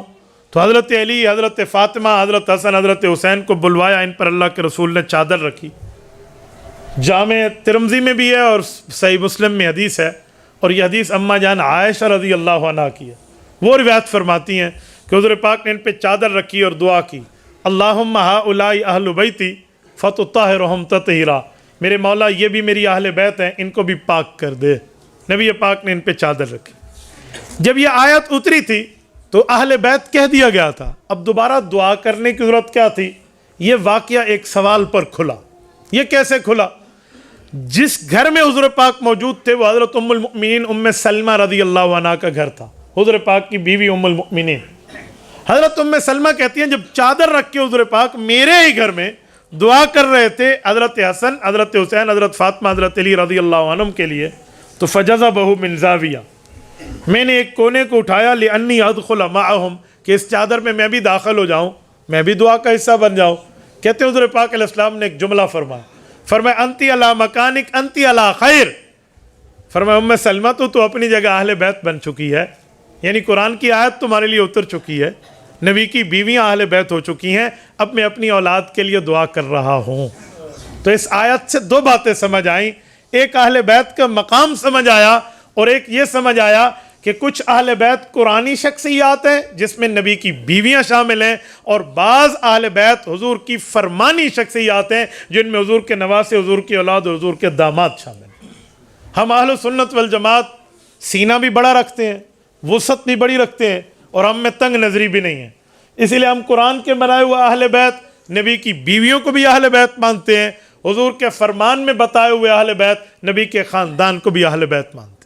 تو حضرت علی، حضرت فاطمہ، حضرت حسن، حضرت حسین کو بلوایا، ان پر اللہ کے رسول نے چادر رکھی۔ جامع ترمذی میں بھی ہے اور صحیح مسلم میں حدیث ہے، اور یہ حدیث اماں جان عائشہ رضی اللہ عنہ کی ہے۔ وہ روایت فرماتی ہیں کہ حضور پاک نے ان پہ چادر رکھی اور دعا کی، اللہم ہؤلاء اہل بیتی فتطہرہم تطہیرا، میرے مولا یہ بھی میری اہل بیت ہیں، ان کو بھی پاک کر دے۔ نبی پاک نے ان پہ چادر رکھی۔ جب یہ آیت اتری تھی تو اہل بیت کہہ دیا گیا تھا، اب دوبارہ دعا کرنے کی ضرورت کیا تھی؟ یہ واقعہ ایک سوال پر کھلا۔ یہ کیسے کھلا؟ جس گھر میں حضور پاک موجود تھے وہ حضرت ام المؤمنین ام سلمہ رضی اللہ عنہ کا گھر تھا، حضور پاک کی بیوی ام المؤمنین۔ حضرت ام سلمہ کہتی ہیں جب چادر رکھ کے حضور پاک میرے ہی گھر میں دعا کر رہے تھے حضرت حسن، حضرت حسین، حضرت فاطمہ، حضرت علی رضی اللہ عنہم کے لیے، تو فجذبہ من زاویہ، میں نے ایک کونے کو اٹھایا، لأنی ادخل معہم، کہ اس چادر میں میں بھی داخل ہو جاؤں، میں بھی دعا کا حصہ بن جاؤں۔ کہتے ہیں حضور پاک علیہ السلام نے ایک جملہ فرمایا انتی علی مکانک انتی علی خیر، فرمایا ام سلمہ تو اپنی جگہ اہل بیت بن چکی ہے، یعنی قرآن کی آیت تمہارے لیے اتر چکی ہے، نبی کی بیویاں اہل بیت ہو چکی ہیں، اب میں اپنی اولاد کے لیے دعا کر رہا ہوں۔ تو اس آیت سے 2 باتیں سمجھ آئیں، ایک اہل بیت کا مقام سمجھ آیا، اور ایک یہ سمجھ آیا کہ کچھ اہل بیت قرآنی شخصیات ہیں جس میں نبی کی بیویاں شامل ہیں، اور بعض اہل بیت حضور کی فرمانی شخصیات ہیں جن میں حضور کے نواسے، حضور کی اولاد اور حضور کے داماد شامل ہیں۔ ہم اہل سنت والجماعت سینہ بھی بڑا رکھتے ہیں، وسعت بھی بڑی رکھتے ہیں، اور ہم میں تنگ نظری بھی نہیں ہے، اس لیے ہم قرآن کے بنائے ہوئے اہل بیت، نبی کی بیویوں کو بھی اہل بیت مانتے ہیں، حضور کے فرمان میں بتائے ہوئے اہل بیت، نبی کے خاندان کو بھی اہل بیت مانتے ہیں۔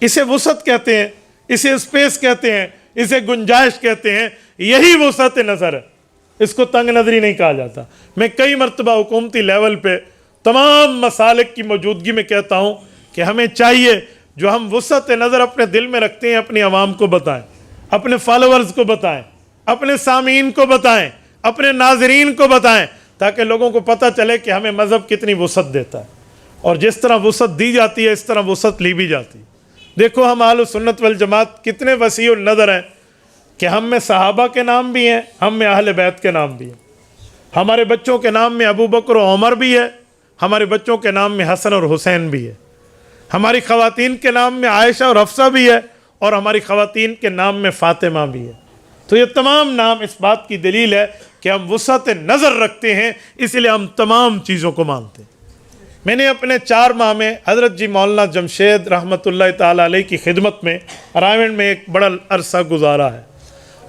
اسے وسعت کہتے ہیں، اسے اسپیس کہتے ہیں، اسے گنجائش کہتے ہیں، یہی وسعت نظر ہے، اس کو تنگ نظری نہیں کہا جاتا۔ میں کئی مرتبہ حکومتی لیول پہ تمام مسالک کی موجودگی میں کہتا ہوں کہ ہمیں چاہیے جو ہم وسعت نظر اپنے دل میں رکھتے ہیں اپنی عوام کو بتائیں، اپنے فالوورز کو بتائیں، اپنے سامعین کو بتائیں، اپنے ناظرین کو بتائیں، تاکہ لوگوں کو پتہ چلے کہ ہمیں مذہب کتنی وسعت دیتا ہے، اور جس طرح وسعت دی جاتی ہے اس طرح وسعت لی بھی جاتی ہے۔ دیکھو ہم اہل سنت والجماعت کتنے وسیع النظر ہیں کہ ہم میں صحابہ کے نام بھی ہیں، ہم میں اہل بیت کے نام بھی ہیں، ہمارے بچوں کے نام میں ابو بکر و عمر بھی ہے، ہمارے بچوں کے نام میں حسن اور حسین بھی ہے، ہماری خواتین کے نام میں عائشہ اور حفصہ بھی ہے، اور ہماری خواتین کے نام میں فاطمہ بھی ہے۔ تو یہ تمام نام اس بات کی دلیل ہے کہ ہم وسعت نظر رکھتے ہیں، اس لیے ہم تمام چیزوں کو مانتے ہیں۔ میں نے اپنے 4 ماہ میں حضرت جی مولانا جمشید رحمۃ اللہ تعالیٰ علیہ کی خدمت میں رائمنڈ میں ایک بڑا عرصہ گزارا ہے۔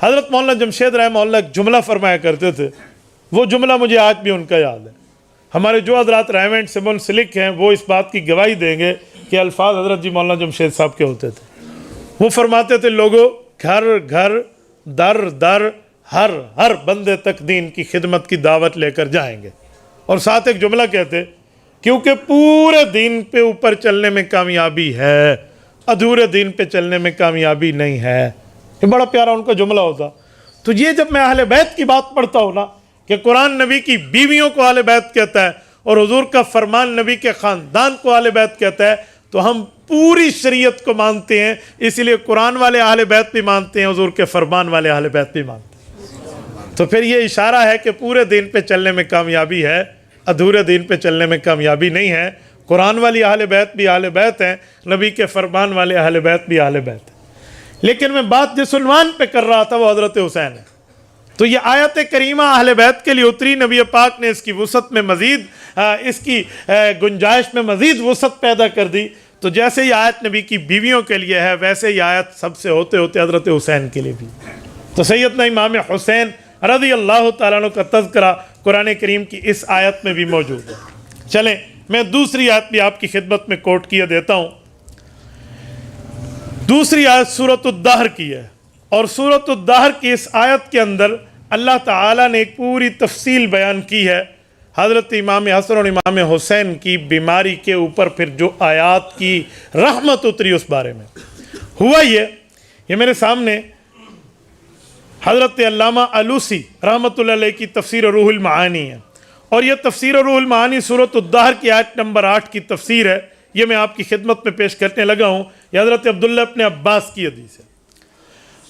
حضرت مولانا جمشید رحمہ اللہ ایک جملہ فرمایا کرتے تھے، وہ جملہ مجھے آج بھی ان کا یاد ہے۔ ہمارے جو حضرات رائمنڈ سے منسلک ہیں وہ اس بات کی گواہی دیں گے کہ الفاظ حضرت جی مولانا جمشید صاحب کے ہوتے تھے۔ وہ فرماتے تھے لوگوں، گھر گھر در در ہر بندے تک دین کی خدمت کی دعوت لے کر جائیں گے، اور ساتھ ایک جملہ کہتے کیونکہ پورے دین پہ اوپر چلنے میں کامیابی ہے، ادھورے دین پہ چلنے میں کامیابی نہیں ہے۔ یہ بڑا پیارا ان کا جملہ ہوتا۔ تو یہ جب میں اہل بیت کی بات پڑھتا ہوں نا کہ قرآن نبی کی بیویوں کو اہل بیت کہتا ہے اور حضور کا فرمان نبی کے خاندان کو اہل بیت کہتا ہے، تو ہم پوری شریعت کو مانتے ہیں، اس لیے قرآن والے اہل بیت بھی مانتے ہیں، حضور کے فرمان والے اہل بیت بھی مانتے ہیں۔ تو پھر یہ اشارہ ہے کہ پورے دین پہ چلنے میں کامیابی ہے، ادھورے دین پہ چلنے میں کامیابی نہیں ہے۔ قرآن والی اہل بیت بھی اہل بیت ہیں، نبی کے فرمان والے اہل بیت بھی اہل بیت ہیں۔ لیکن میں بات جس عنوان پہ کر رہا تھا وہ حضرت حسین ہے۔ تو یہ آیت کریمہ اہل بیت کے لیے اتری، نبی پاک نے اس کی وسعت میں مزید اس کی گنجائش میں مزید وسعت پیدا کر دی۔ تو جیسے یہ آیت نبی کی بیویوں کے لیے ہے، ویسے یہ آیت سب سے ہوتے ہوتے حضرت حسین کے لیے بھی۔ تو سیدنا امام حسین رضی اللہ تعالیٰ عنہ کا تذکرہ قرآن کریم کی اس آیت میں بھی موجود ہے۔ چلیں میں دوسری آیت بھی آپ کی خدمت میں کوٹ کیے دیتا ہوں دوسری آیت سورۃ الدہر کی ہے، اور سورۃ الدہر کی اس آیت کے اندر اللہ تعالیٰ نے ایک پوری تفصیل بیان کی ہے حضرت امام حسن اور امام حسین کی بیماری کے اوپر، پھر جو آیات کی رحمت اتری اس بارے میں ہوا یہ میرے سامنے حضرت علامہ علوسی رحمۃ اللہ علیہ کی تفسیر روح المعانی ہے، اور یہ تفسیر روح المعانی سورۃ الدہر کی آیت نمبر 8 کی تفسیر ہے، یہ میں آپ کی خدمت میں پیش کرنے لگا ہوں۔ یہ حضرت عبداللہ ابن عباس کی حدیث ہے۔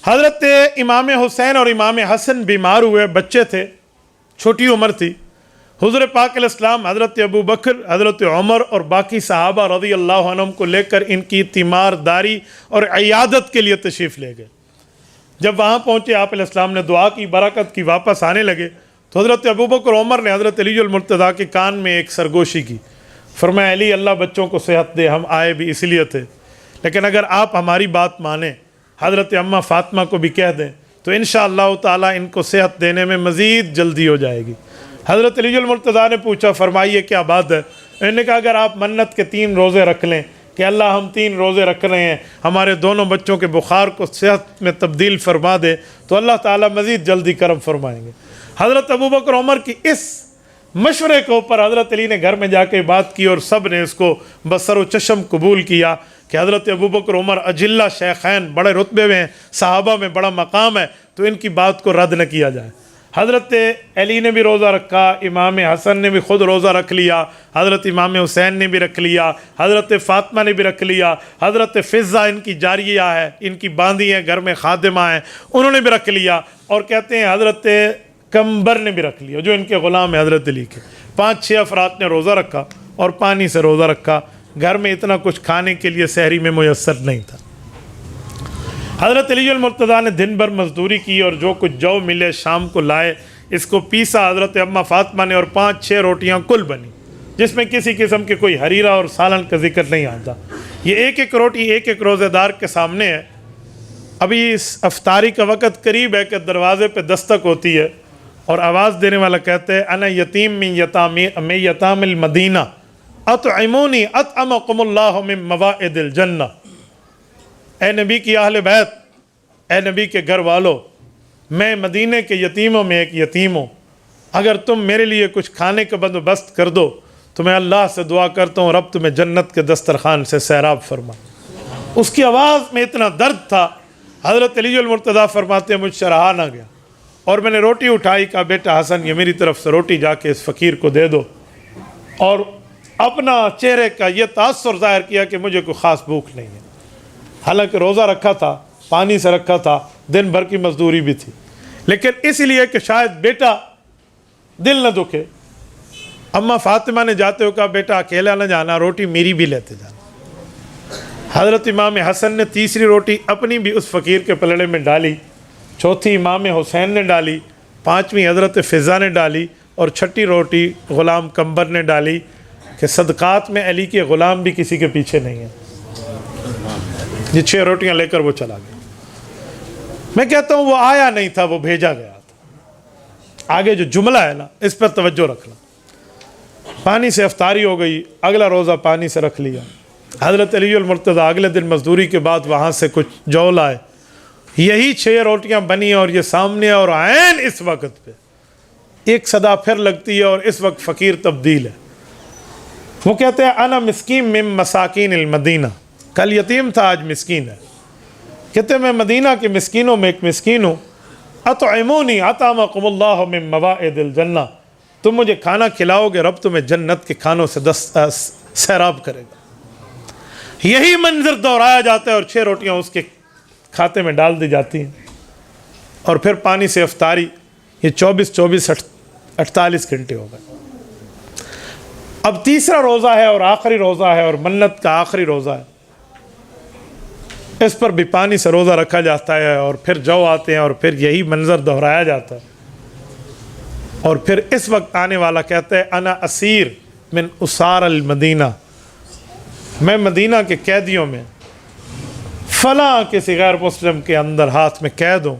حضرت امام حسین اور امام حسن بیمار ہوئے، بچے تھے، چھوٹی عمر تھی۔ حضور پاک علیہ السلام حضرت ابو بکر، حضرت عمر اور باقی صحابہ رضی اللہ عنہم کو لے کر ان کی تیمار داری اور عیادت کے لیے تشریف لے گئے۔ جب وہاں پہنچے آپ علیہ السلام نے دعا کی، برکت کی، واپس آنے لگے تو حضرت ابو بکر عمر نے حضرت علی المرتضیٰ کے کان میں ایک سرگوشی کی، فرمایا علی اللہ بچوں کو صحت دے، ہم آئے بھی اس لیے تھے، لیکن اگر آپ ہماری بات مانیں، حضرت اماں فاطمہ کو بھی کہہ دیں تو انشاءاللہ تعالیٰ ان کو صحت دینے میں مزید جلدی ہو جائے گی۔ حضرت علی المرتضیٰ نے پوچھا فرمائیے کیا بات ہے؟ انہوں نے کہا اگر آپ منت کے 3 روزے رکھ لیں کہ اللہ ہم 3 روزے رکھ رہے ہیں، ہمارے دونوں بچوں کے بخار کو صحت میں تبدیل فرما دے تو اللہ تعالیٰ مزید جلدی کرم فرمائیں گے۔ حضرت ابو بکر عمر کی اس مشورے کے اوپر حضرت علی نے گھر میں جا کے بات کی اور سب نے اس کو بسر و چشم قبول کیا کہ حضرت ابو بکر عمر اجلہ شیخین، بڑے رتبے میں ہیں، صحابہ میں بڑا مقام ہے، تو ان کی بات کو رد نہ کیا جائے۔ حضرت علی نے بھی روزہ رکھا، امام حسن نے بھی خود روزہ رکھ لیا، حضرت امام حسین نے بھی رکھ لیا، حضرت فاطمہ نے بھی رکھ لیا، حضرت فضہ ان کی جاریہ ہے، ان کی باندھی ہیں، گھر میں خادمہ ہیں، انہوں نے بھی رکھ لیا، اور کہتے ہیں حضرت کمبر نے بھی رکھ لیا جو ان کے غلام ہیں حضرت علی کے۔ 5-6 افراد نے روزہ رکھا اور پانی سے روزہ رکھا، گھر میں اتنا کچھ کھانے کے لیے سحری میں میسر نہیں تھا۔ حضرت علی المرتضیٰ نے دن بھر مزدوری کی اور جو کچھ جو ملے شام کو لائے، اس کو پیسا حضرت اماں فاطمہ نے، اور 5-6 روٹیاں کل بنی جس میں کسی قسم کے کوئی حریرہ اور سالن کا ذکر نہیں آتا۔ یہ ایک ایک روٹی ایک ایک روزے دار کے سامنے ہے۔ ابھی اس افطاری کا وقت قریب ہے کہ دروازے پہ دستک ہوتی ہے اور آواز دینے والا کہتے ہیں انا یتیم من یتام المدینہ اطعمونی اطعمکم اللہ من موائد الجنہ۔ اے نبی کی اہل بیت، اے نبی کے گھر والو، میں مدینے کے یتیموں میں ایک یتیم ہوں، اگر تم میرے لیے کچھ کھانے کا بندوبست کر دو تو میں اللہ سے دعا کرتا ہوں رب تمہیں جنت کے دسترخوان سے سیراب فرما۔ اس کی آواز میں اتنا درد تھا، حضرت علی المرتضیٰ فرماتے ہیں مجھ سے رہا نہ گیا، اور میں نے روٹی اٹھائی، کہا بیٹا حسن یہ میری طرف سے روٹی جا کے اس فقیر کو دے دو، اور اپنا چہرے کا یہ تاثر ظاہر کیا کہ مجھے کوئی خاص بھوک نہیں ہے، حالانکہ روزہ رکھا تھا، پانی سے رکھا تھا، دن بھر کی مزدوری بھی تھی، لیکن اس لیے کہ شاید بیٹا دل نہ دکھے۔ اماں فاطمہ نے جاتے ہو کہا بیٹا اکیلا نہ جانا، روٹی میری بھی لیتے جانا۔ حضرت امام حسن نے 3ری روٹی اپنی بھی اس فقیر کے پلڑے میں ڈالی، 4تھی امام حسین نے ڈالی، 5ویں حضرت فضہ نے ڈالی، اور 6ٹھی روٹی غلام کمبر نے ڈالی کہ صدقات میں علی کے غلام بھی کسی کے پیچھے نہیں ہیں۔ یہ 6 روٹیاں لے کر وہ چلا گیا۔ میں کہتا ہوں وہ آیا نہیں تھا، وہ بھیجا گیا تھا۔ آگے جو جملہ ہے نا اس پر توجہ رکھنا۔ پانی سے افطاری ہو گئی، اگلا روزہ پانی سے رکھ لیا۔ حضرت علی المرتضیٰ اگلے دن مزدوری کے بعد وہاں سے کچھ جو لائے، یہی 6 روٹیاں بنی اور یہ سامنے، اور عین اس وقت پہ ایک صدا پھر لگتی ہے اور اس وقت فقیر تبدیل ہے۔ وہ کہتے ہیں انا مسکین من مساکین المدینہ، کل یتیم تھا آج مسکین ہے۔ کہتے ہیں میں مدینہ کے مسکینوں میں ایک مسکین ہوں۔ اطعمونی اطعمکم اللہ من موائد الجنہ، تم مجھے کھانا کھلاؤ گے رب تمہیں جنت کے کھانوں سے سیراب کرے گا۔ یہی منظر دہرایا جاتا ہے اور 6 روٹیاں اس کے کھاتے میں ڈال دی جاتی ہیں، اور پھر پانی سے افطاری۔ یہ 24 48 گھنٹے ہو گئے۔ اب 3را روزہ ہے اور آخری روزہ ہے اور منت کا آخری روزہ ہے، اس پر بھی پانی سے روزہ رکھا جاتا ہے، اور پھر جو آتے ہیں اور پھر یہی منظر دہرایا جاتا ہے، اور پھر اس وقت آنے والا کہتا ہے انا اسیر من اسار المدینہ، میں مدینہ کے قیدیوں میں فلاں کسی غیر مسلم کے اندر ہاتھ میں قید ہوں،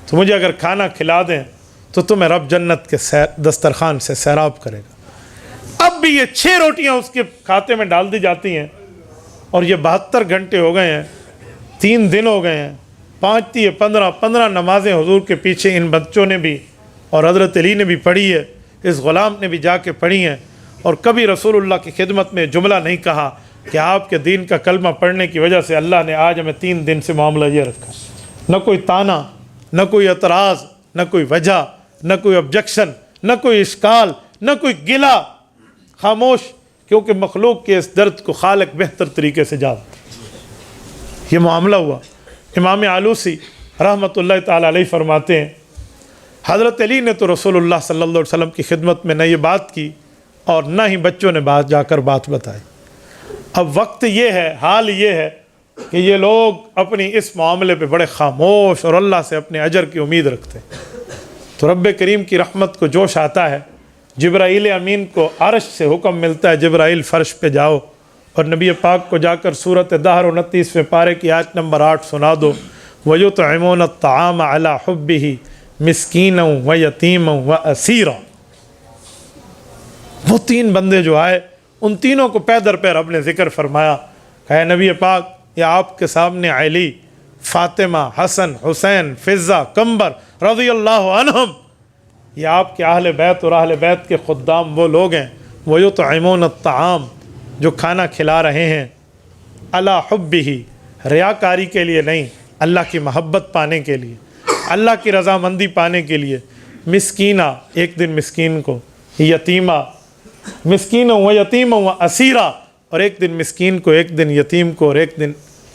تو مجھے اگر کھانا کھلا دیں تو تمہیں رب جنت کے دسترخوان سے سیراب کرے گا۔ اب بھی یہ 6 روٹیاں اس کے کھاتے میں ڈال دی جاتی ہیں، اور یہ 72 گھنٹے ہو گئے ہیں 3 دن ہو گئے ہیں، 15 نمازیں حضور کے پیچھے ان بچوں نے بھی اور حضرت علی نے بھی پڑھی ہے، اس غلام نے بھی جا کے پڑھی ہیں، اور کبھی رسول اللہ کی خدمت میں جملہ نہیں کہا کہ آپ کے دین کا کلمہ پڑھنے کی وجہ سے اللہ نے آج ہمیں 3 دن سے معاملہ یہ رکھا۔ نہ کوئی تانا، نہ کوئی اعتراض، نہ کوئی وجہ، نہ کوئی آبجیکشن، نہ کوئی اشکال، نہ کوئی گلہ، خاموش، کیونکہ مخلوق کے اس درد کو خالق بہتر طریقے سے جانتا۔ یہ معاملہ ہوا۔ امام آلوسی رحمۃ اللہ تعالیٰ علیہ فرماتے ہیں حضرت علی نے تو رسول اللہ صلی اللہ علیہ وسلم کی خدمت میں نہ یہ بات کی اور نہ ہی بچوں نے جا کر بات بتائی۔ اب وقت یہ ہے، حال یہ ہے کہ یہ لوگ اپنی اس معاملے پہ بڑے خاموش اور اللہ سے اپنے اجر کی امید رکھتے ہیں۔ تو رب کریم کی رحمت کو جوش آتا ہے، جبرائیل امین کو عرش سے حکم ملتا ہے جبرائیل فرش پہ جاؤ اور نبی پاک کو جا کر سورۃ دہر 29ویں پارے کی آیت نمبر 8 سنا دو، وَيُطْعِمُونَ الطَّعَامَ عَلَىٰ حُبِّهِ مِسْكِينًا وَيَتِيمًا وَأَسِيرًا۔ وہ 3 بندے جو آئے، ان تینوں کو پے در پہ رب نے ذکر فرمایا کہ اے نبی پاک، یہ آپ کے سامنے علی، فاطمہ، حسن، حسین، فضہ، قمبر رضی اللہ عنہم، یہ آپ کے اہل بیت اور اہل بیت کے خدام وہ لوگ ہیں، وَيُطْعِمُونَ الطَّعَامَ، جو کھانا کھلا رہے ہیں، عَلَىٰ حُبِّهِ، ریاکاری کے لیے نہیں، اللہ کی محبت پانے کے لیے، اللہ کی رضامندی پانے کے لیے، مسکینہ، ایک دن مسکین کو، یتیمہ، مسکین و یتیم و اسیرہ، اور ایک دن مسکین کو، ایک دن یتیم کو، اور ایک دن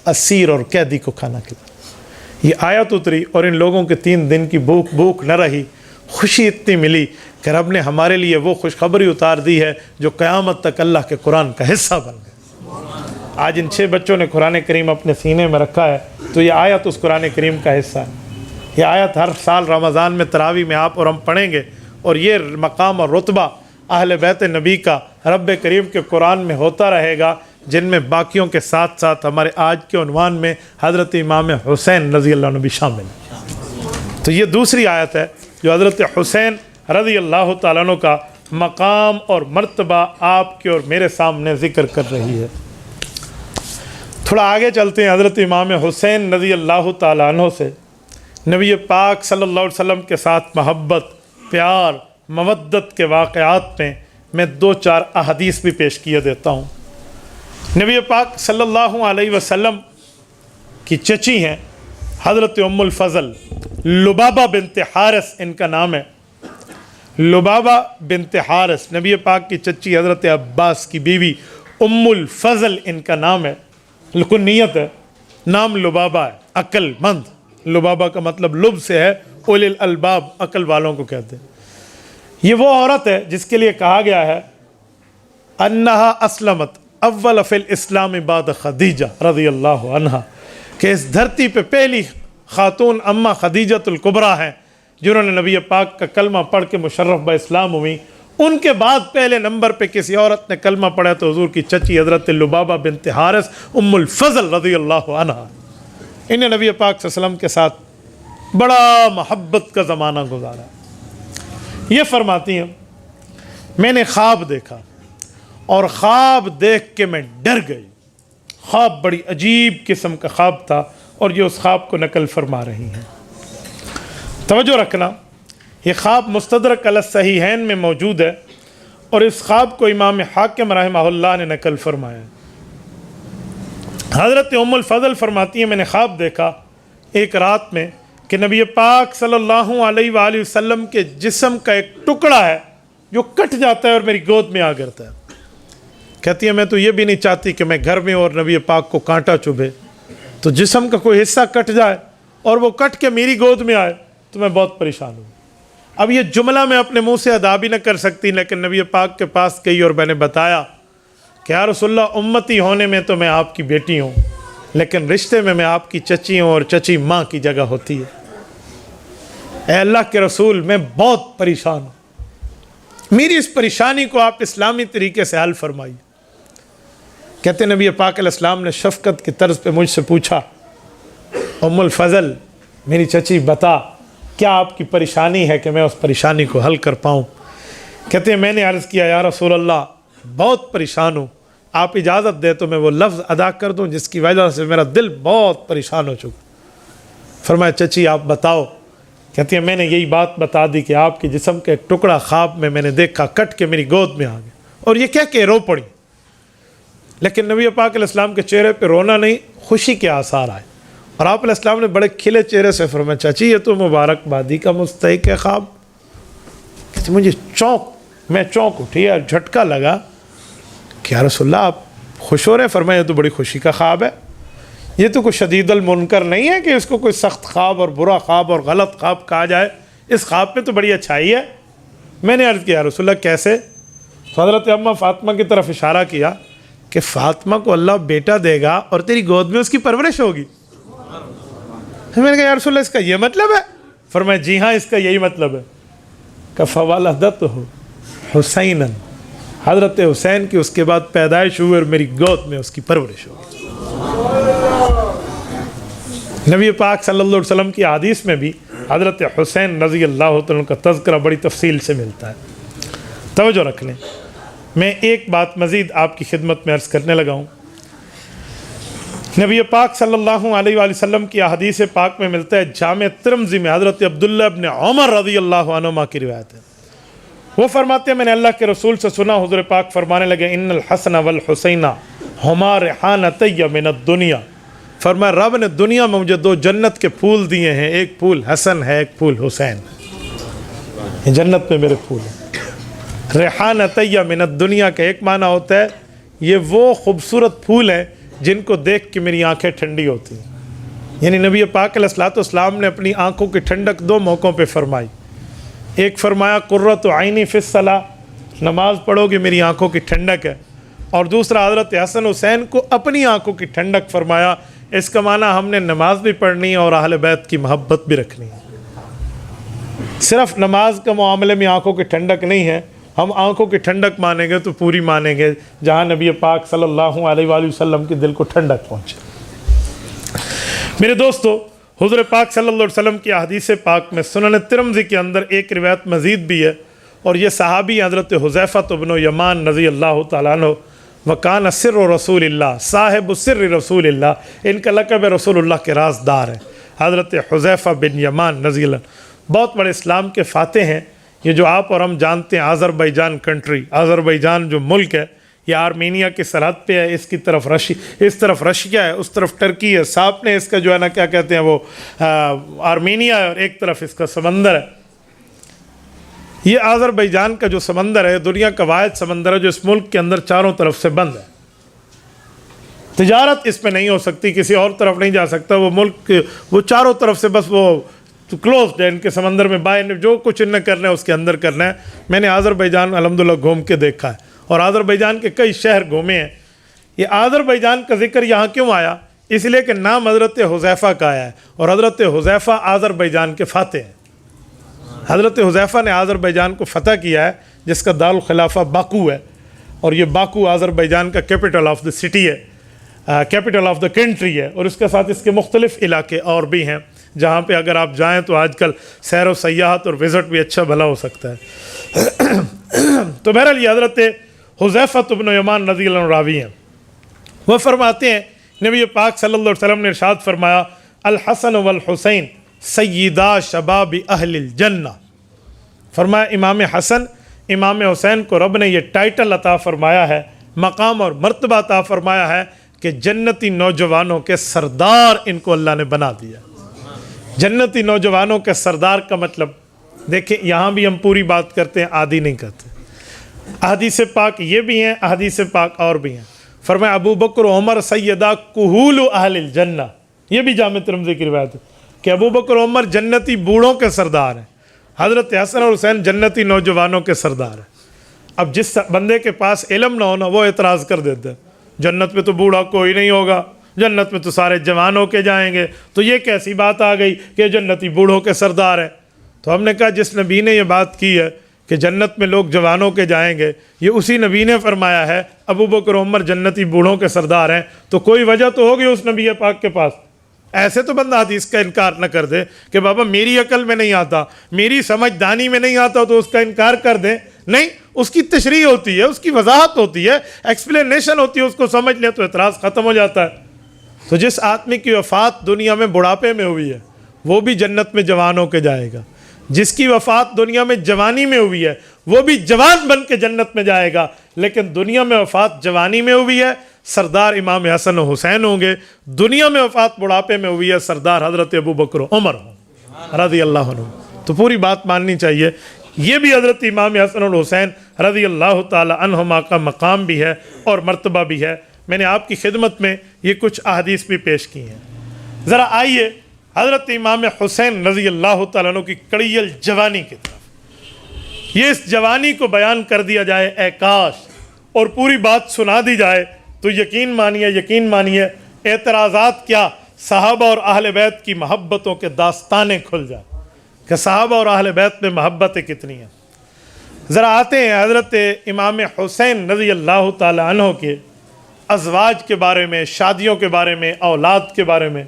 اسیر اور قیدی کو کھانا کھلا۔ یہ آیت اتری اور ان لوگوں کے 3 دن کی بھوک نہ رہی، خوشی اتنی ملی کہ رب نے ہمارے لیے وہ خوشخبری اتار دی ہے جو قیامت تک اللہ کے قرآن کا حصہ بن گئے۔ آج ان 6 بچوں نے قرآن کریم اپنے سینے میں رکھا ہے، تو یہ آیت اس قرآن کریم کا حصہ ہے۔ یہ آیت ہر سال رمضان میں تراویح میں آپ اور ہم پڑھیں گے، اور یہ مقام اور رتبہ اہل بیت نبی کا رب کریم کے قرآن میں ہوتا رہے گا، جن میں باقیوں کے ساتھ ساتھ ہمارے آج کے عنوان میں حضرت امام حسین رضی اللہ عنہ بھی شامل ہیں۔ تو یہ دوسری آیت ہے جو حضرت حسین رضی اللہ تعالیٰ عنہ کا مقام اور مرتبہ آپ کے اور میرے سامنے ذکر کر رہی ہے۔ تھوڑا آگے چلتے ہیں، حضرت امام حسین رضی اللہ تعالیٰ عنہ سے نبی پاک صلی اللہ علیہ وسلم کے ساتھ محبت، پیار، مودت کے واقعات میں 2-4 احادیث بھی پیش کیے دیتا ہوں۔ نبی پاک صلی اللہ علیہ وسلم کی چچی ہیں حضرت ام الفضل، لبابہ بنت حارث ان کا نام ہے، لبابہ بنت حارث، نبی پاک کی چچی حضرت عباس کی بیوی ام الفضل ان کا نام ہے، کنیت ہے، نام لبابہ ہے، عقل مند، لبابہ کا مطلب لب سے ہے، اولی الالباب، عقل والوں کو کہتے ہیں۔ یہ وہ عورت ہے جس کے لیے کہا گیا ہے انہا اسلمت اول فی الاسلام بعد خدیجہ رضی اللہ عنہا، کہ اس دھرتی پہ پہلی خاتون اماں خدیجۃ الکبریٰ ہیں جنہوں نے نبی پاک کا کلمہ پڑھ کے مشرف با اسلام ہوئی۔ ان کے بعد پہلے نمبر پہ کسی عورت نے کلمہ پڑھا تو حضور کی چچی حضرت لبابہ بنت حارث ام الفضل رضی اللہ عنہا، انہیں نبی پاک صلی اللہ علیہ وسلم کے ساتھ بڑا محبت کا زمانہ گزارا۔ یہ فرماتی ہیں میں نے خواب دیکھا اور خواب دیکھ کے میں ڈر گئی۔ خواب بڑی عجیب قسم کا خواب تھا اور یہ اس خواب کو نقل فرما رہی ہیں۔ توجہ رکھنا، یہ خواب مستدرک علی الصحیحین میں موجود ہے اور اس خواب کو امام حاکم رحمہ اللہ نے نقل فرمایا ہے۔ حضرت ام الفضل فرماتی ہیں میں نے خواب دیکھا ایک رات میں کہ نبی پاک صلی اللہ علیہ وآلہ وسلم کے جسم کا ایک ٹکڑا ہے جو کٹ جاتا ہے اور میری گود میں آ گرتا ہے۔ کہتی ہے میں تو یہ بھی نہیں چاہتی کہ میں گھر میں اور نبی پاک کو کانٹا چبھے، تو جسم کا کوئی حصہ کٹ جائے اور وہ کٹ کے میری گود میں آئے تو میں بہت پریشان ہوں۔ اب یہ جملہ میں اپنے منہ سے ادا بھی نہ کر سکتی، لیکن نبی پاک کے پاس گئی اور میں نے بتایا کہ یا رسول اللہ، امتی ہونے میں تو میں آپ کی بیٹی ہوں، لیکن رشتے میں آپ کی چچی ہوں اور چچی ماں کی جگہ ہوتی ہے۔ اے اللہ کے رسول، میں بہت پریشان ہوں، میری اس پریشانی کو آپ اسلامی طریقے سے حل فرمائیے۔ کہتے نبی پاک علیہ السلام نے شفقت کی طرز پہ مجھ سے پوچھا ام الفضل میری چچی بتا کیا آپ کی پریشانی ہے کہ میں اس پریشانی کو حل کر پاؤں۔ کہتے ہیں میں نے عرض کیا یا رسول اللہ بہت پریشان ہوں، آپ اجازت دیں تو میں وہ لفظ ادا کر دوں جس کی وجہ سے میرا دل بہت پریشان ہو چکا۔ فرمایا چچی آپ بتاؤ۔ کہتی ہے میں نے یہی بات بتا دی کہ آپ کے جسم کا ایک ٹکڑا خواب میں نے دیکھا، کٹ کے میری گود میں آ گیا، اور یہ کہہ کے رو پڑی۔ لیکن نبی پاک علیہ السلام کے چہرے پہ رونا نہیں، خوشی کے آثار آئے، اور آپ علیہ السلام نے بڑے کھلے چہرے سے فرمایا چاچی یہ تو مبارک بادی کا مستحق ہے خواب۔ کہتی مجھے میں چونک اٹھی اور جھٹکا لگا کہ یا رسول اللہ آپ خوش ہو رہے ہیں؟ فرمایا یہ تو بڑی خوشی کا خواب ہے، یہ تو کوئی شدید المنکر نہیں ہے کہ اس کو کوئی سخت خواب اور برا خواب اور غلط خواب کہا جائے، اس خواب میں تو بڑی اچھائی ہے۔ میں نے عرض کیا یا رسول اللہ کیسے؟ حضرت اماں فاطمہ کی طرف اشارہ کیا کہ فاطمہ کو اللہ بیٹا دے گا اور تیری گود میں اس کی پرورش ہوگی۔ میں نے کہا یا رسول اللہ اس کا یہ مطلب ہے؟ فرمایا جی ہاں اس کا یہی مطلب ہے۔ کہ فوالدتہ حسینا، حضرت حسین کی اس کے بعد پیدائش ہوئی اور میری گود میں اس کی پرورش ہوگی۔ نبی پاک صلی اللہ علیہ وسلم کی حدیث میں بھی حضرت حسین رضی اللہ عنہ کا تذکرہ بڑی تفصیل سے ملتا ہے۔ توجہ رکھ لیں، میں ایک بات مزید آپ کی خدمت میں عرض کرنے لگا ہوں۔ نبی پاک صلی اللہ علیہ وآلہ وسلم کی حدیث پاک میں ملتا ہے، جامع ترمذی میں حضرت عبداللہ ابن عمر رضی اللہ عنہما کی روایت ہے۔ وہ فرماتے ہیں میں نے اللہ کے رسول سے سنا، حضور پاک فرمانے لگے ان الحسن والحسین ہما ریحانتی من الدنیا، فرمایا رب نے دنیا میں مجھے دو جنت کے پھول دیے ہیں، ایک پھول حسن ہے ایک پھول حسین، یہ جنت میں میرے پھول ہیں۔ ریحانتی من الدنیا کا ایک معنی ہوتا ہے یہ وہ خوبصورت پھول ہیں جن کو دیکھ کے میری آنکھیں ٹھنڈی ہوتی ہیں۔ یعنی نبی پاک علیہ الصلوۃ والسلام نے اپنی آنکھوں کی ٹھنڈک دو موقعوں پہ فرمائی، ایک فرمایا قرۃ عینی فی الصلاۃ، نماز پڑھو گے میری آنکھوں کی ٹھنڈک ہے، اور دوسرا حضرت حسن حسین کو اپنی آنکھوں کی ٹھنڈک فرمایا۔ اس کا معنی ہم نے نماز بھی پڑھنی ہے اور اہل بیت کی محبت بھی رکھنی ہے۔ صرف نماز کا معاملے میں آنکھوں کی ٹھنڈک نہیں ہے، ہم آنکھوں کی ٹھنڈک مانیں گے تو پوری مانیں گے جہاں نبی پاک صلی اللہ علیہ وآلہ وسلم کے دل کو ٹھنڈک پہنچے۔ میرے دوستو، حضور پاک صلی اللہ علیہ وسلم کی حدیث پاک میں سنن ترمذی کے اندر ایک روایت مزید بھی ہے، اور یہ صحابی حضرت حذیفہ بن یمان رضی اللہ تعالیٰ عنہ، وکان سر رسول اللہ، صاحب سر رسول اللہ، ان کا لقب رسول اللہ کے رازدار ہیں، حضرت حذیفہ بن یمان رضی اللہ عنہ، بہت بڑے اسلام کے فاتح ہیں۔ یہ جو آپ اور ہم جانتے ہیں آذربائیجان کنٹری، آذربائیجان جو ملک ہے یہ آرمینیا کی سرحد پہ ہے، اس کی طرف اس طرف رشیا ہے، اس طرف ٹرکی ہے، سامنے اس کا جو ہے نا کیا کہتے ہیں وہ آرمینیا ہے، اور ایک طرف اس کا سمندر ہے۔ یہ آذربائیجان کا جو سمندر ہے دنیا کا واحد سمندر ہے جو اس ملک کے اندر چاروں طرف سے بند ہے، تجارت اس پہ نہیں ہو سکتی، کسی اور طرف نہیں جا سکتا، وہ ملک وہ چاروں طرف سے بس وہ کلوزڈ ہے، ان کے سمندر میں باہر جو کچھ ان نے کرنا ہے اس کے اندر کرنا ہے۔ میں نے آذربائیجان الحمدللہ گھوم کے دیکھا ہے، اور آذربائیجان کے کئی شہر گھومے ہیں۔ یہ آذربائیجان کا ذکر یہاں کیوں آیا؟ اس لیے کہ نام حضرت حذیفہ کا آیا ہے، اور حضرت حذیفہ آذربائیجان کے فاتح ہیں۔ حضرت حذیفہ نے آذربائیجان کو فتح کیا ہے، جس کا دارالخلافہ باکو ہے، اور یہ باکو آذربائیجان کا کیپٹل آف دا سٹی ہے، کیپٹل آف دا کنٹری ہے، اور اس کے ساتھ اس کے مختلف علاقے اور بھی ہیں جہاں پہ اگر آپ جائیں تو آج کل سیر و سیاحت اور وزٹ بھی اچھا بھلا ہو سکتا ہے۔ تو بہرحال یہ حضرت حذیفہ بن یمان رضی اللہ عنہ راوی ہیں، وہ فرماتے ہیں نبی پاک صلی اللہ علیہ وسلم نے ارشاد فرمایا الحسن والحسین سیدہ شباب اہل الجنہ، فرمایا امام حسن امام حسین کو رب نے یہ ٹائٹل عطا فرمایا ہے، مقام اور مرتبہ عطا فرمایا ہے کہ جنتی نوجوانوں کے سردار ان کو اللہ نے بنا دیا۔ جنتی نوجوانوں کے سردار کا مطلب دیکھیں، یہاں بھی ہم پوری بات کرتے ہیں، آدھی نہیں کرتے۔ احادیث پاک یہ بھی ہیں، احادیث پاک اور بھی ہیں۔ فرمایا ابو بکر و عمر سیدہ کہول اہل الجنہ، یہ بھی جامع ترمذی کی روایت ہے کہ ابو بکر و عمر جنتی بوڑھوں کے سردار ہیں، حضرت حسن اور حسین جنتی نوجوانوں کے سردار ہیں۔ اب جس بندے کے پاس علم نہ ہونا وہ اعتراض کر دیتا ہے جنت میں تو بوڑھا کوئی نہیں ہوگا، جنت میں تو سارے جوان ہو کے جائیں گے، تو یہ کیسی بات آ گئی کہ جنتی بوڑھوں کے سردار ہیں؟ تو ہم نے کہا جس نبی نے یہ بات کی ہے کہ جنت میں لوگ جوانوں کے جائیں گے، یہ اسی نبی نے فرمایا ہے ابو بکر و عمر جنتی بوڑھوں کے سردار ہیں، تو کوئی وجہ تو ہوگی اس نبی پاک کے پاس۔ ایسے تو بندہ حدیث کا انکار نہ کر دے کہ بابا میری عقل میں نہیں آتا، میری سمجھدانی میں نہیں آتا تو اس کا انکار کر دیں، نہیں، اس کی تشریح ہوتی ہے، اس کی وضاحت ہوتی ہے، ایکسپلینیشن ہوتی ہے، اس کو سمجھ لیں تو اعتراض ختم ہو جاتا ہے۔ تو جس آدمی کی وفات دنیا میں بڑھاپے میں ہوئی ہے وہ بھی جنت میں جوان ہو کے جائے گا، جس کی وفات دنیا میں جوانی میں ہوئی ہے وہ بھی جوان بن کے جنت میں جائے گا، لیکن دنیا میں وفات جوانی میں ہوئی ہے سردار امام حسن و حسین ہوں گے، دنیا میں وفات بڑھاپے میں ہوئی ہے سردار حضرت ابو بکر و عمر رضی اللہ عنہ۔ تو پوری بات ماننی چاہیے، یہ بھی حضرت امام حسن و حسین رضی اللہ تعالی عنہما کا مقام بھی ہے اور مرتبہ بھی ہے۔ میں نے آپ کی خدمت میں یہ کچھ احادیث بھی پیش کی ہیں۔ ذرا آئیے حضرت امام حسین رضی اللہ تعالیٰ عنہ کی کڑیل جوانی کی طرف۔ یہ اس جوانی کو بیان کر دیا جائے اے کاش، اور پوری بات سنا دی جائے تو یقین مانیے اعتراضات کیا، صحابہ اور اہل بیت کی محبتوں کے داستانیں کھل جائیں کہ صحابہ اور اہل بیت میں محبتیں کتنی ہیں۔ ذرا آتے ہیں حضرت امام حسین رضی اللہ تعالی عنہ کے ازواج کے بارے میں، شادیوں کے بارے میں، اولاد کے بارے میں،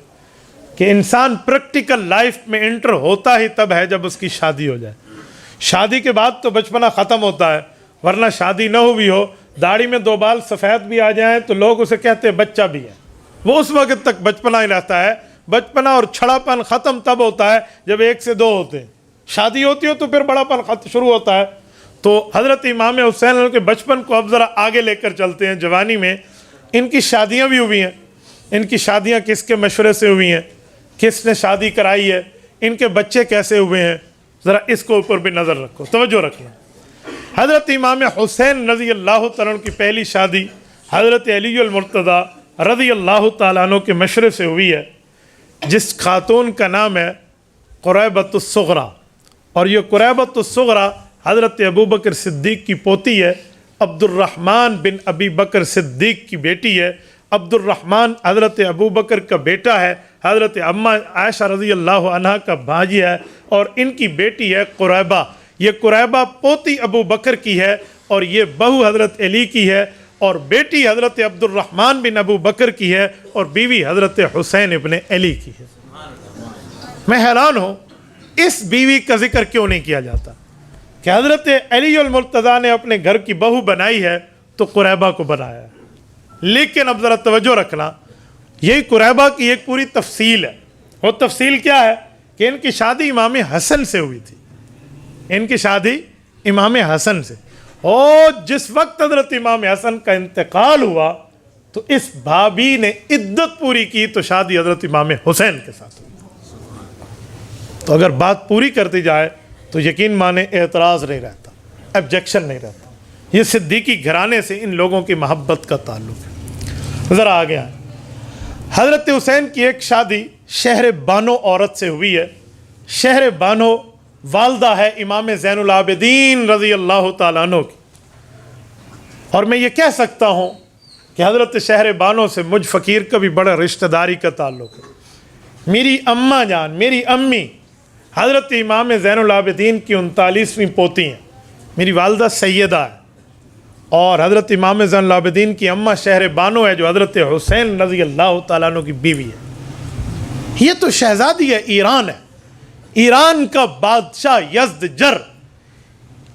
کہ انسان پریکٹیکل لائف میں انٹر ہوتا ہی تب ہے جب اس کی شادی ہو جائے۔ شادی کے بعد تو بچپنا ختم ہوتا ہے، ورنہ شادی نہ ہوئی ہو، داڑھی میں 2 بال سفید بھی آ جائیں تو لوگ اسے کہتے ہیں بچہ بھی ہے، وہ اس وقت تک بچپنا ہی رہتا ہے۔ بچپنا اور چھڑا پن ختم تب ہوتا ہے جب 1 سے 2 ہوتے ہیں، شادی ہوتی ہو تو پھر بڑا پن شروع ہوتا ہے۔ تو حضرت امام حسین کے بچپن کو اب ذرا آگے لے کر چلتے ہیں۔ جوانی میں ان کی شادیاں بھی ہوئی ہیں، ان کی شادیاں کس کے مشورے سے ہوئی ہیں، کس نے شادی کرائی ہے، ان کے بچے کیسے ہوئے ہیں، ذرا اس کو اوپر بھی نظر رکھو، توجہ رکھنا۔ حضرت امام حسین رضی اللہ تعالیٰ عنہ کی پہلی شادی حضرت علی المرتضیٰ رضی اللہ تعالیٰ عنہ کے مشورے سے ہوئی ہے، جس خاتون کا نام ہے قریبۃ الصغریٰ، اور یہ قریبۃ الصغریٰ حضرت ابوبکر صدیق کی پوتی ہے، عبد الرحمن بن ابی بکر صدیق کی بیٹی ہے۔ عبد الرحمن حضرت ابوبکر کا بیٹا ہے، حضرت اماں عائشہ رضی اللہ عنہا کا بھاجی ہے، اور ان کی بیٹی ہے قریبہ۔ یہ قریبہ پوتی ابو بکر کی ہے اور یہ بہو حضرت علی کی ہے، اور بیٹی حضرت عبد الرحمن بن ابو بکر کی ہے، اور بیوی حضرت حسین ابن علی کی ہے۔ میں حیران ہوں اس بیوی کا ذکر کیوں نہیں کیا جاتا کہ حضرت علی المرتضیٰ نے اپنے گھر کی بہو بنائی ہے تو قریبہ کو بنایا ہے۔ لیکن اب ذرا توجہ رکھنا، یہی قریبہ کی ایک پوری تفصیل ہے۔ وہ تفصیل کیا ہے کہ ان کی شادی امام حسن سے ہوئی تھی، ان کی شادی امام حسن سے، اور جس وقت حضرت امام حسن کا انتقال ہوا تو اس بھابی نے عدت پوری کی تو شادی حضرت امام حسین کے ساتھ ہوئی۔ تو اگر بات پوری کرتی جائے تو یقین مانے اعتراض نہیں رہتا، ابجیکشن نہیں رہتا۔ یہ صدیقی گھرانے سے ان لوگوں کی محبت کا تعلق ہے۔ ذرا آگے آئیں، حضرت حسین کی ایک شادی شہر بانو عورت سے ہوئی ہے۔ شہر بانو والدہ ہے امام زین العابدین رضی اللہ تعالیٰ عنہ کی، اور میں یہ کہہ سکتا ہوں کہ حضرت شہر بانو سے مجھ فقیر کا بھی بڑا رشتہ داری کا تعلق ہے۔ میری اماں جان، میری امی حضرت امام زین العابدین کی 39ویں پوتی ہیں، میری والدہ سیدہ ہے، اور حضرت امام زین العابدین کی اماں شہر بانو ہے جو حضرت حسین رضی اللہ تعالیٰ عنہ کی بیوی ہے۔ یہ تو شہزادی ہے، ایران ہے، ایران کا بادشاہ یزدجر،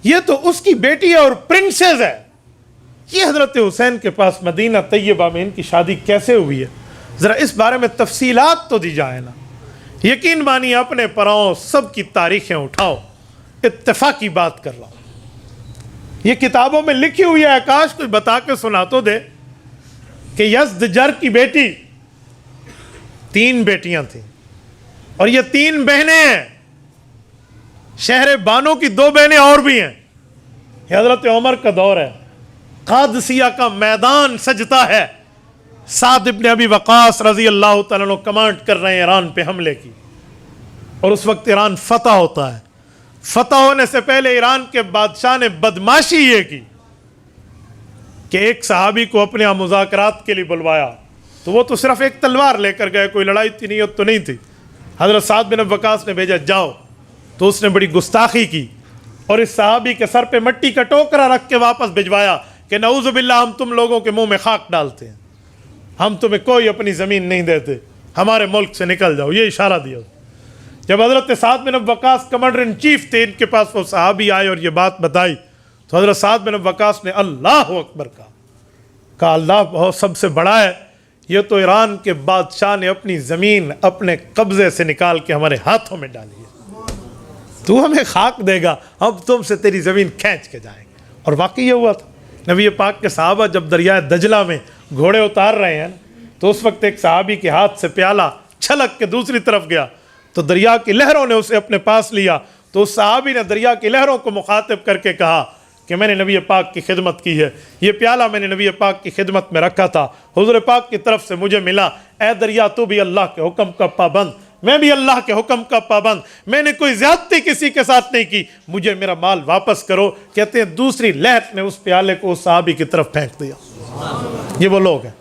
یہ تو اس کی بیٹی ہے اور پرنسز ہے۔ یہ حضرت حسین کے پاس مدینہ طیبہ میں ان کی شادی کیسے ہوئی ہے، ذرا اس بارے میں تفصیلات تو دی جائے نا۔ یقین مانی اپنے پراؤں سب کی تاریخیں اٹھاؤ، اتفاقی بات کر رہا ہوں، یہ کتابوں میں لکھی ہوئی ہے، کاش کوئی بتا کے سنا تو دے کہ یزدجر کی بیٹی 3 بیٹیاں تھیں، اور یہ 3 بہنیں ہیں۔ شہر بانو کی 2 بہنیں اور بھی ہیں۔ یہ حضرت عمر کا دور ہے، قادسیہ کا میدان سجتا ہے، سعد ابن ابی وقاص رضی اللہ تعالیٰ عنہ کمانڈ کر رہے ہیں ایران پہ حملے کی، اور اس وقت ایران فتح ہوتا ہے۔ فتح ہونے سے پہلے ایران کے بادشاہ نے بدماشی یہ کی کہ ایک صحابی کو اپنے یہاں مذاکرات کے لیے بلوایا، تو وہ تو صرف ایک تلوار لے کر گئے، کوئی لڑائی کی نیت تو نہیں تھی۔ حضرت سعد بن ابی وقاص نے بھیجا جاؤ، تو اس نے بڑی گستاخی کی اور اس صحابی کے سر پہ مٹی کا ٹوکرا رکھ کے واپس بھجوایا کہ نعوذ باللہ ہم تم لوگوں کے منہ میں خاک ڈالتے ہیں، ہم تمہیں کوئی اپنی زمین نہیں دیتے، ہمارے ملک سے نکل جاؤ، یہ اشارہ دیا۔ جب حضرت سعد بن ابی وقاص کمانڈر ان چیف تھے، ان کے پاس وہ صحابی آئے اور یہ بات بتائی، تو حضرت سعد بن وقاص نے اللہ اکبر کہا اللہ بہت سب سے بڑا ہے، یہ تو ایران کے بادشاہ نے اپنی زمین اپنے قبضے سے نکال کے ہمارے ہاتھوں میں ڈالی ہے، تو ہمیں خاک دے گا، اب تم سے تیری زمین کھینچ کے جائیں گے۔ اور واقعی یہ ہوا تھا، نبی پاک کے صحابہ جب دریائے دجلہ میں گھوڑے اتار رہے ہیں تو اس وقت ایک صحابی کے ہاتھ سے پیالہ چھلک کے دوسری طرف گیا تو دریا کی لہروں نے اسے اپنے پاس لیا، تو اس صحابی نے دریا کی لہروں کو مخاطب کر کے کہا کہ میں نے نبی پاک کی خدمت کی ہے، یہ پیالہ میں نے نبی پاک کی خدمت میں رکھا تھا، حضور پاک کی طرف سے مجھے ملا، اے دریا تو بھی اللہ کے حکم کا پابند، میں بھی اللہ کے حکم کا پابند، میں نے کوئی زیادتی کسی کے ساتھ نہیں کی، مجھے میرا مال واپس کرو۔ کہتے ہیں دوسری لہر نے اس پیالے کو اس صحابی کی طرف پھینک دیا۔ یہ وہ لوگ ہیں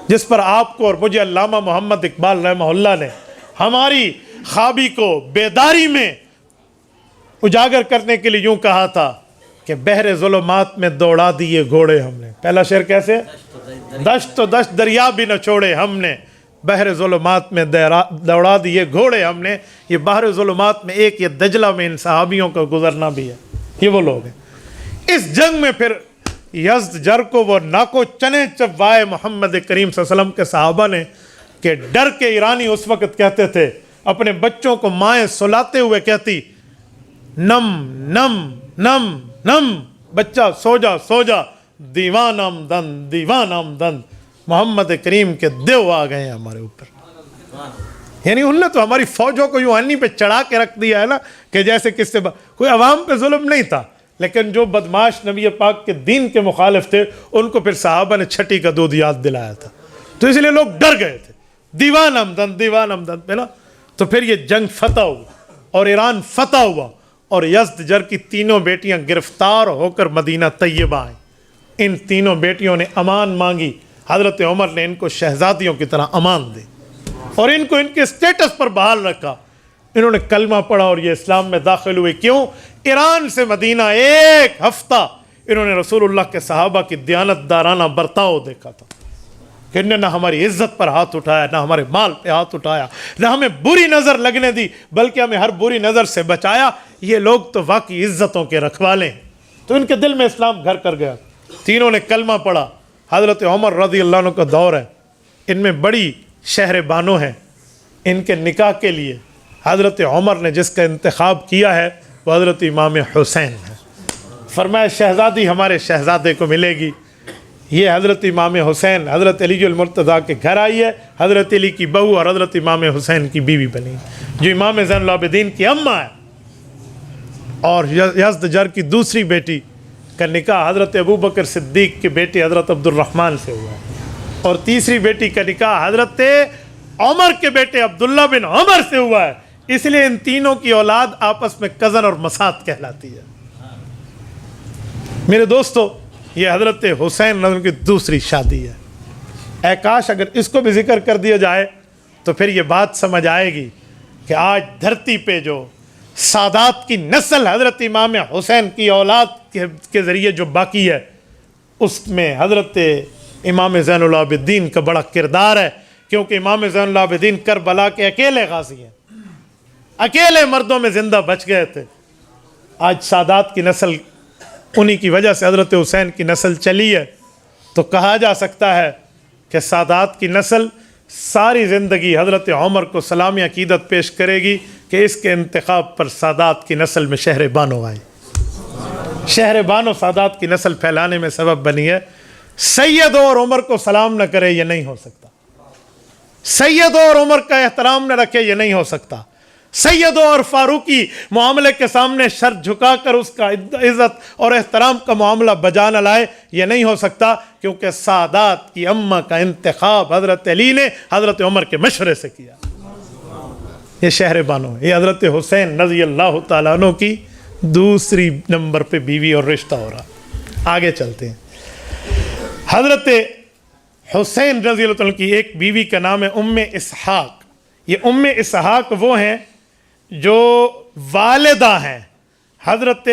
جس پر آپ کو اور مجھے علامہ محمد اقبال رحمہ اللہ نے ہماری خوابی کو بیداری میں اجاگر کرنے کے لیے یوں کہا تھا کہ بحر ظلمات میں دوڑا دیے گھوڑے ہم نے۔ پہلا شعر کیسے؟ دشت و دشت دریا بھی نہ چھوڑے ہم نے، بحر ظلمات میں دوڑا دیے گھوڑے ہم نے۔ یہ بحر ظلمات میں ایک یہ دجلہ میں ان صحابیوں کا گزرنا بھی ہے، یہ وہ لوگ ہیں۔ اس جنگ میں پھر یزدجر کو وہ ناکو چنے چبوائے محمد کریم صلی اللہ علیہ وسلم کے صحابہ نے کہ ڈر کے ایرانی اس وقت کہتے تھے، اپنے بچوں کو مائیں سلاتے ہوئے کہتی نم نم نم نم، بچہ سو جا سو جا، دیوان آمدن دیوان آمدن، محمد کریم کے دیو آ گئے ہیں ہمارے اوپر۔ یعنی انہوں نے تو ہماری فوجوں کو یوں ہنی پہ چڑھا کے رکھ دیا ہے نا کہ جیسے کس سے کوئی عوام پہ ظلم نہیں تھا، لیکن جو بدماش نبی پاک کے دین کے مخالف تھے ان کو پھر صحابہ نے چھٹی کا دودھ یاد دلایا تھا، تو اس لیے لوگ ڈر گئے تھے، دیوان آمدن پہ نا۔ تو پھر یہ جنگ فتح ہوا اور ایران فتح ہوا اور یزدجر کی تینوں بیٹیاں گرفتار ہو کر مدینہ طیبہ آئیں۔ ان تینوں بیٹیوں نے امان مانگی، حضرت عمر نے ان کو شہزادیوں کی طرح امان دی اور ان کو ان کے اسٹیٹس پر بحال رکھا۔ انہوں نے کلمہ پڑھا اور یہ اسلام میں داخل ہوئے۔ کیوں؟ ایران سے مدینہ ایک ہفتہ انہوں نے رسول اللہ کے صحابہ کی دیانت دارانہ برتاؤ دیکھا تھا کہ انہوں نے نہ ہماری عزت پر ہاتھ اٹھایا، نہ ہمارے مال پہ ہاتھ اٹھایا، نہ ہمیں بری نظر لگنے دی، بلکہ ہمیں ہر بری نظر سے بچایا۔ یہ لوگ تو واقعی عزتوں کے رکھوالے ہیں۔ تو ان کے دل میں اسلام گھر کر گیا، تینوں نے کلمہ پڑھا۔ حضرت عمر رضی اللہ عنہ کا دور ہے، ان میں بڑی شہر بانو ہیں۔ ان کے نکاح کے لیے حضرت عمر نے جس کا انتخاب کیا ہے وہ حضرت امام حسین ہے۔ فرمایا شہزادی ہمارے شہزادے کو ملے گی۔ یہ حضرت امام حسین حضرت علی المرتضیٰ کے گھر آئی ہے، حضرت علی کی بہو اور حضرت امام حسین کی بیوی بنی، جو امام زین العابدین کی اماں ہے۔ اور یزدجر کی دوسری بیٹی کا نکاح حضرت ابوبکر صدیق کے بیٹے حضرت عبد الرحمن سے ہوا ہے، اور تیسری بیٹی کا نکاح حضرت عمر کے بیٹے عبداللہ بن عمر سے ہوا ہے۔ اس لیے ان تینوں کی اولاد آپس میں کزن اور مسات کہلاتی ہے۔ میرے دوستو، یہ حضرت حسین رضی اللہ عنہ کی دوسری شادی ہے۔ اے کاش اگر اس کو بھی ذکر کر دیا جائے تو پھر یہ بات سمجھ آئے گی کہ آج دھرتی پہ جو سادات کی نسل حضرت امام حسین کی اولاد کے ذریعے جو باقی ہے، اس میں حضرت امام زین العابدین کا بڑا کردار ہے، کیونکہ امام زین العابدین کربلا کے اکیلے غازی ہیں، اکیلے مردوں میں زندہ بچ گئے تھے۔ آج سادات کی نسل انہی کی وجہ سے حضرت حسین کی نسل چلی ہے، تو کہا جا سکتا ہے کہ سادات کی نسل ساری زندگی حضرت عمر کو سلامی عقیدت پیش کرے گی کہ اس کے انتخاب پر سادات کی نسل میں شہر بانو آئی۔ شہر بانو سادات کی نسل پھیلانے میں سبب بنی ہے۔ سید اور عمر کو سلام نہ کرے یہ نہیں ہو سکتا، سید اور عمر کا احترام نہ رکھے یہ نہیں ہو سکتا، سید اور فاروقی معاملے کے سامنے سر جھکا کر اس کا عزت اور احترام کا معاملہ بجا نہ لائے یہ نہیں ہو سکتا، کیونکہ سادات کی اماں کا انتخاب حضرت علی نے حضرت عمر کے مشورے سے کیا۔ یہ شہر بانو، یہ حضرت حسین رضی اللہ تعالیٰ عنہ کی دوسری نمبر پہ بیوی اور رشتہ ہو رہا۔ آگے چلتے ہیں۔ حضرت حسین رضی اللہ عنہ کی ایک بیوی کا نام ہے ام اسحاق۔ یہ ام اسحاق وہ ہیں جو والدہ ہیں حضرت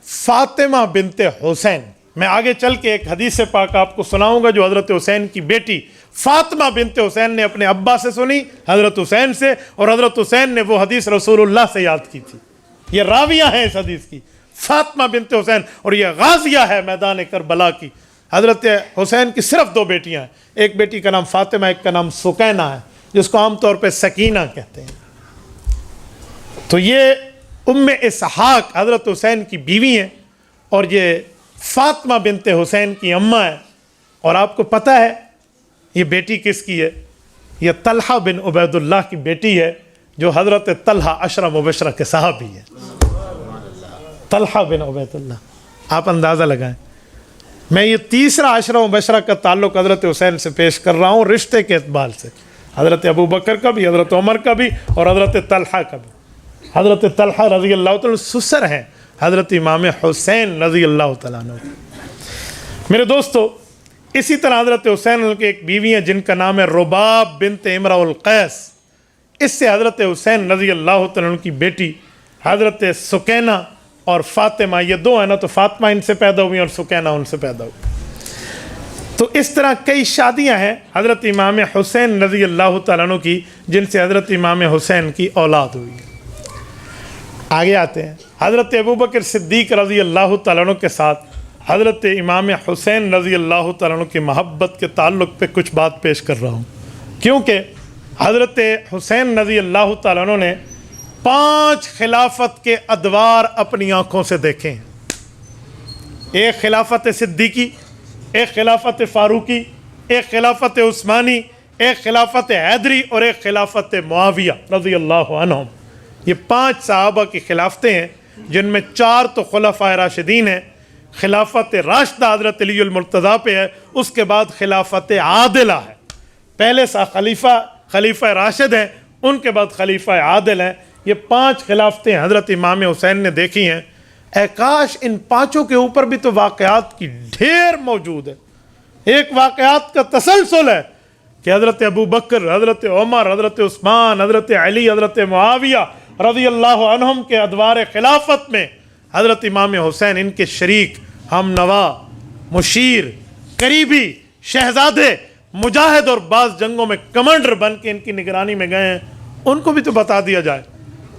فاطمہ بنت حسین۔ میں آگے چل کے ایک حدیث پاک آپ کو سناؤں گا جو حضرت حسین کی بیٹی فاطمہ بنت حسین نے اپنے ابا سے سنی، حضرت حسین سے، اور حضرت حسین نے وہ حدیث رسول اللہ سے یاد کی تھی۔ یہ راویہ ہیں اس حدیث کی، فاطمہ بنت حسین، اور یہ غازیہ ہے میدان کربلا کی۔ حضرت حسین کی صرف 2 بیٹیاں ہیں، ایک بیٹی کا نام فاطمہ، ایک کا نام سکینہ ہے، جس کو عام طور پہ سکینہ کہتے ہیں۔ تو یہ ام اسحاق حضرت حسین کی بیوی ہیں، اور یہ فاطمہ بنت حسین کی اماں ہے۔ اور آپ کو پتہ ہے یہ بیٹی کس کی ہے؟ یہ طلحہ بن عبید اللہ کی بیٹی ہے، جو حضرت طلحہ عشرہ مبشرہ کے صحابی ہے۔ طلحہ بن عبید اللہ، آپ اندازہ لگائیں۔ میں یہ تیسرا عشرہ مبشرہ کا تعلق حضرت حسین سے پیش کر رہا ہوں رشتے کے اعتبار سے، حضرت ابو بکر کا بھی، حضرت عمر کا بھی، اور حضرت طلحہ کا بھی۔ حضرت طلحہ رضی اللہ تعالیٰ سسر ہیں حضرت امام حسین رضی اللہ تعالیٰ عنہ۔ میرے دوستو، اسی طرح حضرت حسین کی ایک بیوی ہیں جن کا نام ہے رباب بنت امرؤ القیس۔ اس سے حضرت حسین رضی اللہ تعالیٰ عنہ کی بیٹی حضرت سکینہ اور فاطمہ، یہ 2 ہیں نا، تو فاطمہ ان سے پیدا ہوئی اور سکینہ ان سے پیدا ہوئی۔ تو اس طرح کئی شادیاں ہیں حضرت امام حسین رضی اللہ تعالیٰ عنہ کی، جن سے حضرت امام حسین کی اولاد ہوئی ہے۔ آگے آتے ہیں، حضرت ابوبکر صدیق رضی اللہ تعالیٰ عنہ کے ساتھ حضرت امام حسین رضی اللہ تعالیٰ عنہ کی محبت کے تعلق پہ کچھ بات پیش کر رہا ہوں، کیونکہ حضرت حسین رضی اللہ تعالیٰ عنہ نے 5 خلافت کے ادوار اپنی آنکھوں سے دیکھے ہیں۔ ایک خلافت صدیقی، ایک خلافت فاروقی، ایک خلافت عثمانی، ایک خلافت حیدری، اور ایک خلافت معاویہ رضی اللہ عنہم۔ یہ 5 صحابہ کی خلافتیں ہیں، جن میں 4 تو خلفائے راشدین ہیں۔ خلافت راشدہ حضرت علی المرتضیٰ پہ ہے، اس کے بعد خلافت عادلہ ہے۔ پہلے خلیفہ راشد ہیں، ان کے بعد خلیفہ عادل ہیں۔ یہ 5 خلافتیں حضرت امام حسین نے دیکھی ہیں۔ اے کاش ان 5 کے اوپر بھی تو واقعات کی ڈھیر موجود ہے۔ ایک واقعات کا تسلسل ہے کہ حضرت ابو بکر، حضرت عمر، حضرت عثمان، حضرت علی، حضرت معاویہ رضی اللہ عنہم کے ادوار خلافت میں حضرت امام حسین ان کے شریک، ہم نوا، مشیر، قریبی، شہزادے، مجاہد، اور بعض جنگوں میں کمانڈر بن کے ان کی نگرانی میں گئے ہیں۔ ان کو بھی تو بتا دیا جائے۔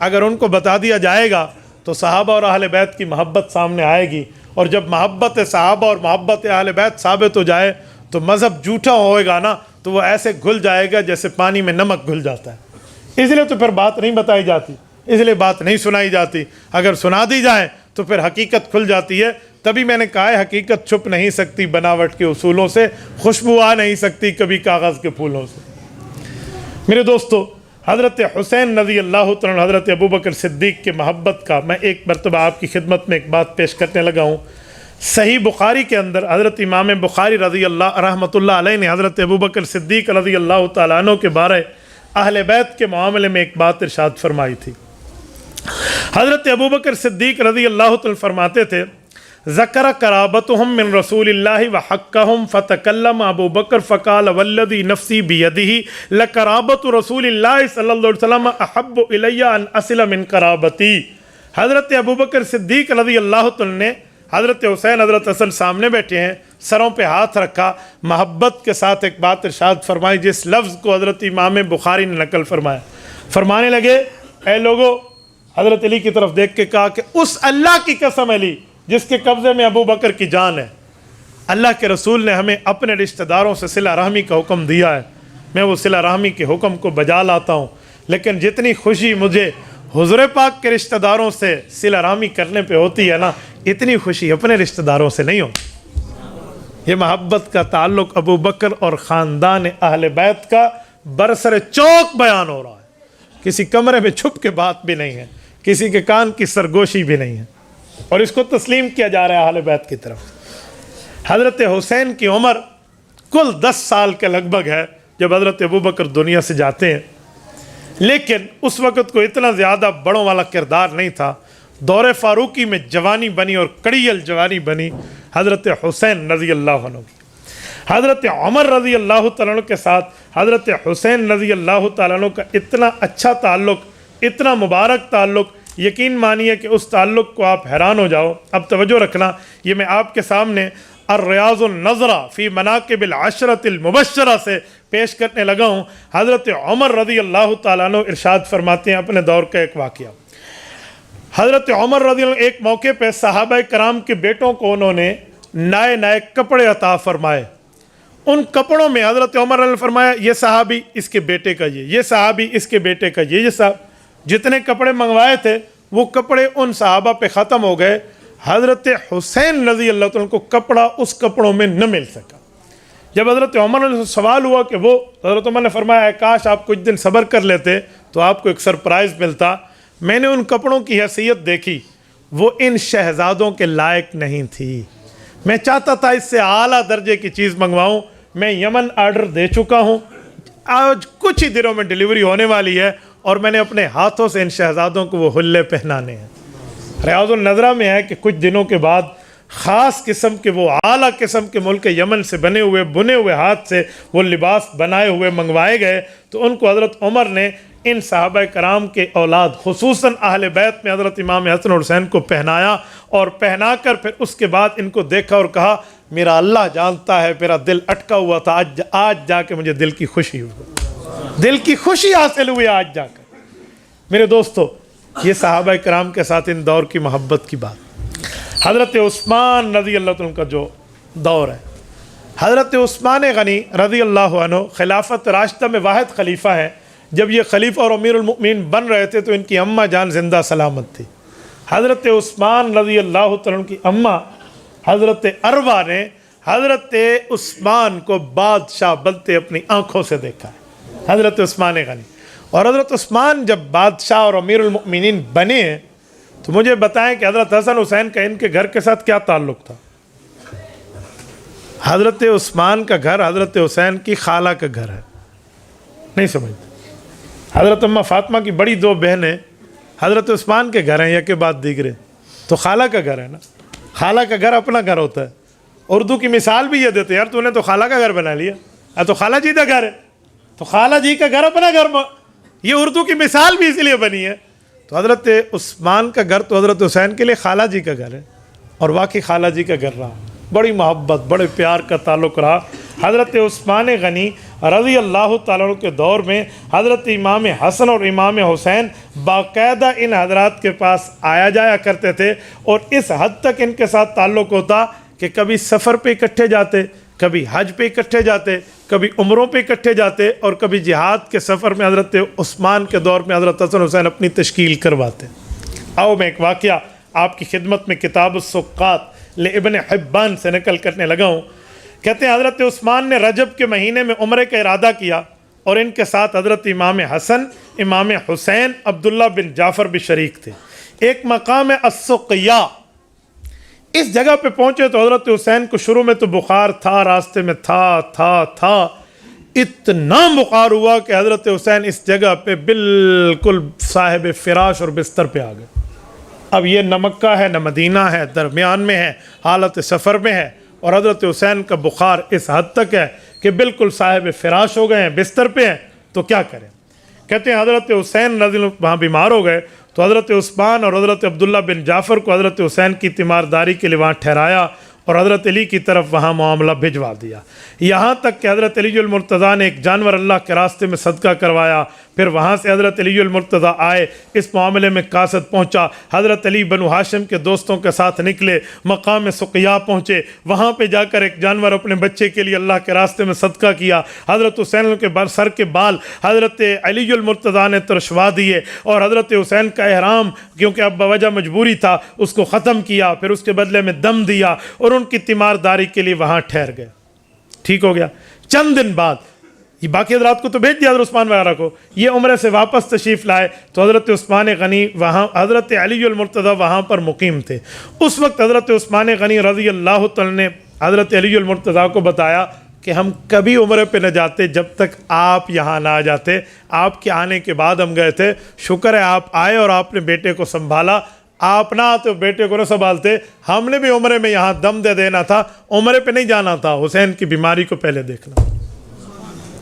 اگر ان کو بتا دیا جائے گا تو صحابہ اور اہل بیت کی محبت سامنے آئے گی، اور جب محبت صحابہ اور محبت اہل بیت ثابت ہو جائے تو مذہب جھوٹا ہوئے گا نا، تو وہ ایسے گھل جائے گا جیسے پانی میں نمک گھل جاتا ہے۔ اس لیے تو پھر بات نہیں بتائی جاتی، اس لیے بات نہیں سنائی جاتی۔ اگر سنا دی جائے تو پھر حقیقت کھل جاتی ہے۔ تبھی میں نے کہا ہے حقیقت چھپ نہیں سکتی بناوٹ کے اصولوں سے، خوشبو آ نہیں سکتی کبھی کاغذ کے پھولوں سے۔ میرے دوستو، حضرت حسین رضی اللہ تعالیٰ حضرت ابوبکر صدیق کے محبت کا میں ایک مرتبہ آپ کی خدمت میں ایک بات پیش کرنے لگا ہوں۔ صحیح بخاری کے اندر حضرت امام بخاری رضی اللہ رحمۃ اللہ علیہ نے حضرت ابوبکر صدیق رضی اللہ تعالیٰ عنہ کے بارے اہل بیت کے معاملے میں ایک بات ارشاد فرمائی تھی۔ حضرت ابوبکر صدیق رضی اللہ تعالیٰ فرماتے تھے، ذکر قرابتهم من رسول اللہ وحقهم فتکلم ابو بکر فقال والذی نفسی بیدہ لقرابت رسول اللہ صلی اللہ علیہ وسلم احب الی ان اصل من قرابتی۔ حضرت ابوبکر صدیق رضی اللہ تعالیٰ نے حضرت حسین حضرت حسن سامنے بیٹھے ہیں، سروں پہ ہاتھ رکھا، محبت کے ساتھ ایک بات ارشاد فرمائی جس لفظ کو حضرت امام بخاری نے نقل فرمایا۔ فرمانے لگے، اے لوگو، حضرت علی کی طرف دیکھ کے کہا کہ اس اللہ کی قسم علی جس کے قبضے میں ابو بکر کی جان ہے، اللہ کے رسول نے ہمیں اپنے رشتہ داروں سے صلہ رحمی کا حکم دیا ہے، میں وہ صلہ رحمی کے حکم کو بجا لاتا ہوں، لیکن جتنی خوشی مجھے حضور پاک کے رشتہ داروں سے صلہ رحمی کرنے پہ ہوتی ہے نا، اتنی خوشی اپنے رشتہ داروں سے نہیں ہوتی۔ یہ محبت کا تعلق ابو بکر اور خاندان اہل بیت کا برسر چوک بیان ہو رہا ہے، کسی کمرے میں چھپ کے بات بھی نہیں ہے، کسی کے کان کی سرگوشی بھی نہیں ہے، اور اس کو تسلیم کیا جا رہا ہے اہل بیت کی طرف۔ حضرت حسین کی عمر کل 10 سال کے لگ بھگ ہے جب حضرت ابوبکر دنیا سے جاتے ہیں، لیکن اس وقت کو اتنا زیادہ بڑوں والا کردار نہیں تھا۔ دور فاروقی میں جوانی بنی اور کڑیل جوانی بنی حضرت حسین رضی اللہ عنہ کی۔ حضرت عمر رضی اللہ تعالیٰ عنہ کے ساتھ حضرت حسین رضی اللہ تعالیٰ عنہ کا اتنا اچھا تعلق، اتنا مبارک تعلق، یقین مانیے کہ اس تعلق کو آپ حیران ہو جاؤ۔ اب توجہ رکھنا، یہ میں آپ کے سامنے الریاض النظرہ فی مناقب العشرۃ المبشرہ سے پیش کرنے لگا ہوں۔ حضرت عمر رضی اللہ تعالیٰ عنہ ارشاد فرماتے ہیں اپنے دور کا ایک واقعہ۔ حضرت عمر رضی اللہ عنہ ایک موقع پہ صحابہ کرام کے بیٹوں کو انہوں نے نئے نئے کپڑے عطا فرمائے. ان کپڑوں میں حضرت عمر رضی اللہ عنہ نے فرمایا یہ صحابی اس کے بیٹے کا یہ صحابی اس کے بیٹے کا یہ صاحب جتنے کپڑے منگوائے تھے وہ کپڑے ان صحابہ پہ ختم ہو گئے. حضرت حسین رضی اللہ عنہ کو کپڑا اس کپڑوں میں نہ مل سکا. جب حضرت عمر نے سوال ہوا کہ وہ، حضرت عمر نے فرمایا کاش آپ کچھ دن صبر کر لیتے تو آپ کو ایک سرپرائز ملتا. میں نے ان کپڑوں کی حیثیت دیکھی، وہ ان شہزادوں کے لائق نہیں تھی. میں چاہتا تھا اس سے اعلیٰ درجے کی چیز منگواؤں. میں یمن آرڈر دے چکا ہوں، آج کچھ ہی دنوں میں ڈیلیوری ہونے والی ہے اور میں نے اپنے ہاتھوں سے ان شہزادوں کو وہ حلے پہنانے ہیں. ریاض النظرہ میں ہے کہ کچھ دنوں کے بعد خاص قسم کے وہ اعلیٰ قسم کے ملک یمن سے بنے ہوئے ہاتھ سے وہ لباس بنائے ہوئے منگوائے گئے. تو ان کو حضرت عمر نے ان صحابہ کرام کے اولاد خصوصاً اہل بیت میں حضرت امام حسن اور حسین کو پہنایا اور پہنا کر پھر اس کے بعد ان کو دیکھا اور کہا میرا اللہ جانتا ہے میرا دل اٹکا ہوا تھا، آج جا کے مجھے دل کی خوشی ہوئی، دل کی خوشی حاصل ہوئی آج جا کر. میرے دوستو، یہ صحابہ کرام کے ساتھ ان دور کی محبت کی بات. حضرت عثمان رضی اللہ عنہ کا جو دور ہے، حضرت عثمان غنی رضی اللہ عنہ خلافت راشدہ میں واحد خلیفہ ہیں. جب یہ خلیفہ اور امیر المؤمنین بن رہے تھے تو ان کی اماں جان زندہ سلامت تھی. حضرت عثمان رضی اللہ عنہ کی اماں حضرت عروہ نے حضرت عثمان کو بادشاہ بنتے اپنی آنکھوں سے دیکھا ہے. حضرت عثمان غنی اور حضرت عثمان جب بادشاہ اور امیر المؤمنین بنے ہیں تو مجھے بتائیں کہ حضرت حسن حسین کا ان کے گھر کے ساتھ کیا تعلق تھا. حضرت عثمان کا گھر حضرت حسین کی خالہ کا گھر ہے، نہیں سمجھتے. حضرت اماں فاطمہ کی بڑی دو بہنیں حضرت عثمان کے گھر ہیں یا کے بعد دیگرے، تو خالہ کا گھر ہے نا. خالہ کا گھر اپنا گھر ہوتا ہے. اردو کی مثال بھی یہ دیتے یار تو نے تو خالہ کا گھر بنا لیا، تو خالہ جی کا گھر ہے، تو خالہ جی کا گھر اپنا گھر. یہ اردو کی مثال بھی اسی لیے بنی ہے. تو حضرت عثمان کا گھر تو حضرت حسین کے لیے خالہ جی کا گھر ہے اور واقعی خالہ جی کا گھر رہا. بڑی محبت بڑے پیار کا تعلق رہا. حضرت عثمان غنی رضی اللہ تعالیٰ عنہ کے دور میں حضرت امام حسن اور امام حسین باقاعدہ ان حضرات کے پاس آیا جایا کرتے تھے اور اس حد تک ان کے ساتھ تعلق ہوتا کہ کبھی سفر پہ اکٹھے جاتے، کبھی حج پہ اکٹھے جاتے، کبھی عمروں پہ اکٹھے جاتے اور کبھی جہاد کے سفر میں حضرت عثمان کے دور میں حضرت حسن حسین اپنی تشکیل کرواتے. آؤ میں ایک واقعہ آپ کی خدمت میں کتاب السقات لابن حبان سے نقل کرنے لگا ہوں. کہتے ہیں حضرت عثمان نے رجب کے مہینے میں عمرے کا ارادہ کیا اور ان کے ساتھ حضرت امام حسن، امام حسین، عبداللہ بن جعفر بھی شریک تھے. ایک مقام ہے السقیہ، اس جگہ پہ پہنچے تو حضرت حسین کو شروع میں تو بخار تھا، راستے میں تھا اتنا بخار ہوا کہ حضرت حسین اس جگہ پہ بالکل صاحب فراش اور بستر پہ آ گئے. اب یہ نہ مکہ ہے نہ مدینہ ہے، درمیان میں ہے، حالت سفر میں ہے اور حضرت حسین کا بخار اس حد تک ہے کہ بالکل صاحب فراش ہو گئے ہیں، بستر پہ ہیں. تو کیا کریں؟ کہتے ہیں حضرت حسین رضی اللہ عنہ وہاں بیمار ہو گئے تو حضرت عثمان اور حضرت عبداللہ بن جعفر کو حضرت حسین کی تیمارداری کے لیے وہاں ٹھہرایا اور حضرت علی کی طرف وہاں معاملہ بھجوا دیا. یہاں تک کہ حضرت علی المرتضیٰ نے ایک جانور اللہ کے راستے میں صدقہ کروایا. پھر وہاں سے حضرت علی المرتضیٰ آئے، اس معاملے میں قاصد پہنچا. حضرت علی بنو ہاشم کے دوستوں کے ساتھ نکلے، مقام سقیہ پہنچے، وہاں پہ جا کر ایک جانور اپنے بچے کے لیے اللہ کے راستے میں صدقہ کیا. حضرت حسین کے سر کے بال حضرت علی المرتضیٰ نے ترشوا دیے اور حضرت حسین کا احرام کیونکہ اب بوجہ مجبوری تھا اس کو ختم کیا، پھر اس کے بدلے میں دم دیا اور ان کی تیمارداری کے لیے وہاں ٹھہر گئے. ٹھیک ہو گیا. چند دن بعد یہ باقی حضرات کو تو بھیج دیا حضرت عثمان وغیرہ کو، یہ عمرے سے واپس تشریف لائے تو حضرت عثمان غنی وہاں، حضرت علی المرتضیٰ وہاں پر مقیم تھے. اس وقت حضرت عثمان غنی رضی اللہ تعالیٰ نے حضرت علی المرتضیٰ کو بتایا کہ ہم کبھی عمرے پہ نہ جاتے جب تک آپ یہاں نہ آ جاتے. آپ کے آنے کے بعد ہم گئے تھے، شکر ہے آپ آئے اور آپ نے بیٹے کو سنبھالا. آپ نہ آتے بیٹے کو نہ سنبھالتے، ہم نے بھی عمرے میں یہاں دم دے دینا تھا، عمرے پہ نہیں جانا تھا، حسین کی بیماری کو پہلے دیکھنا.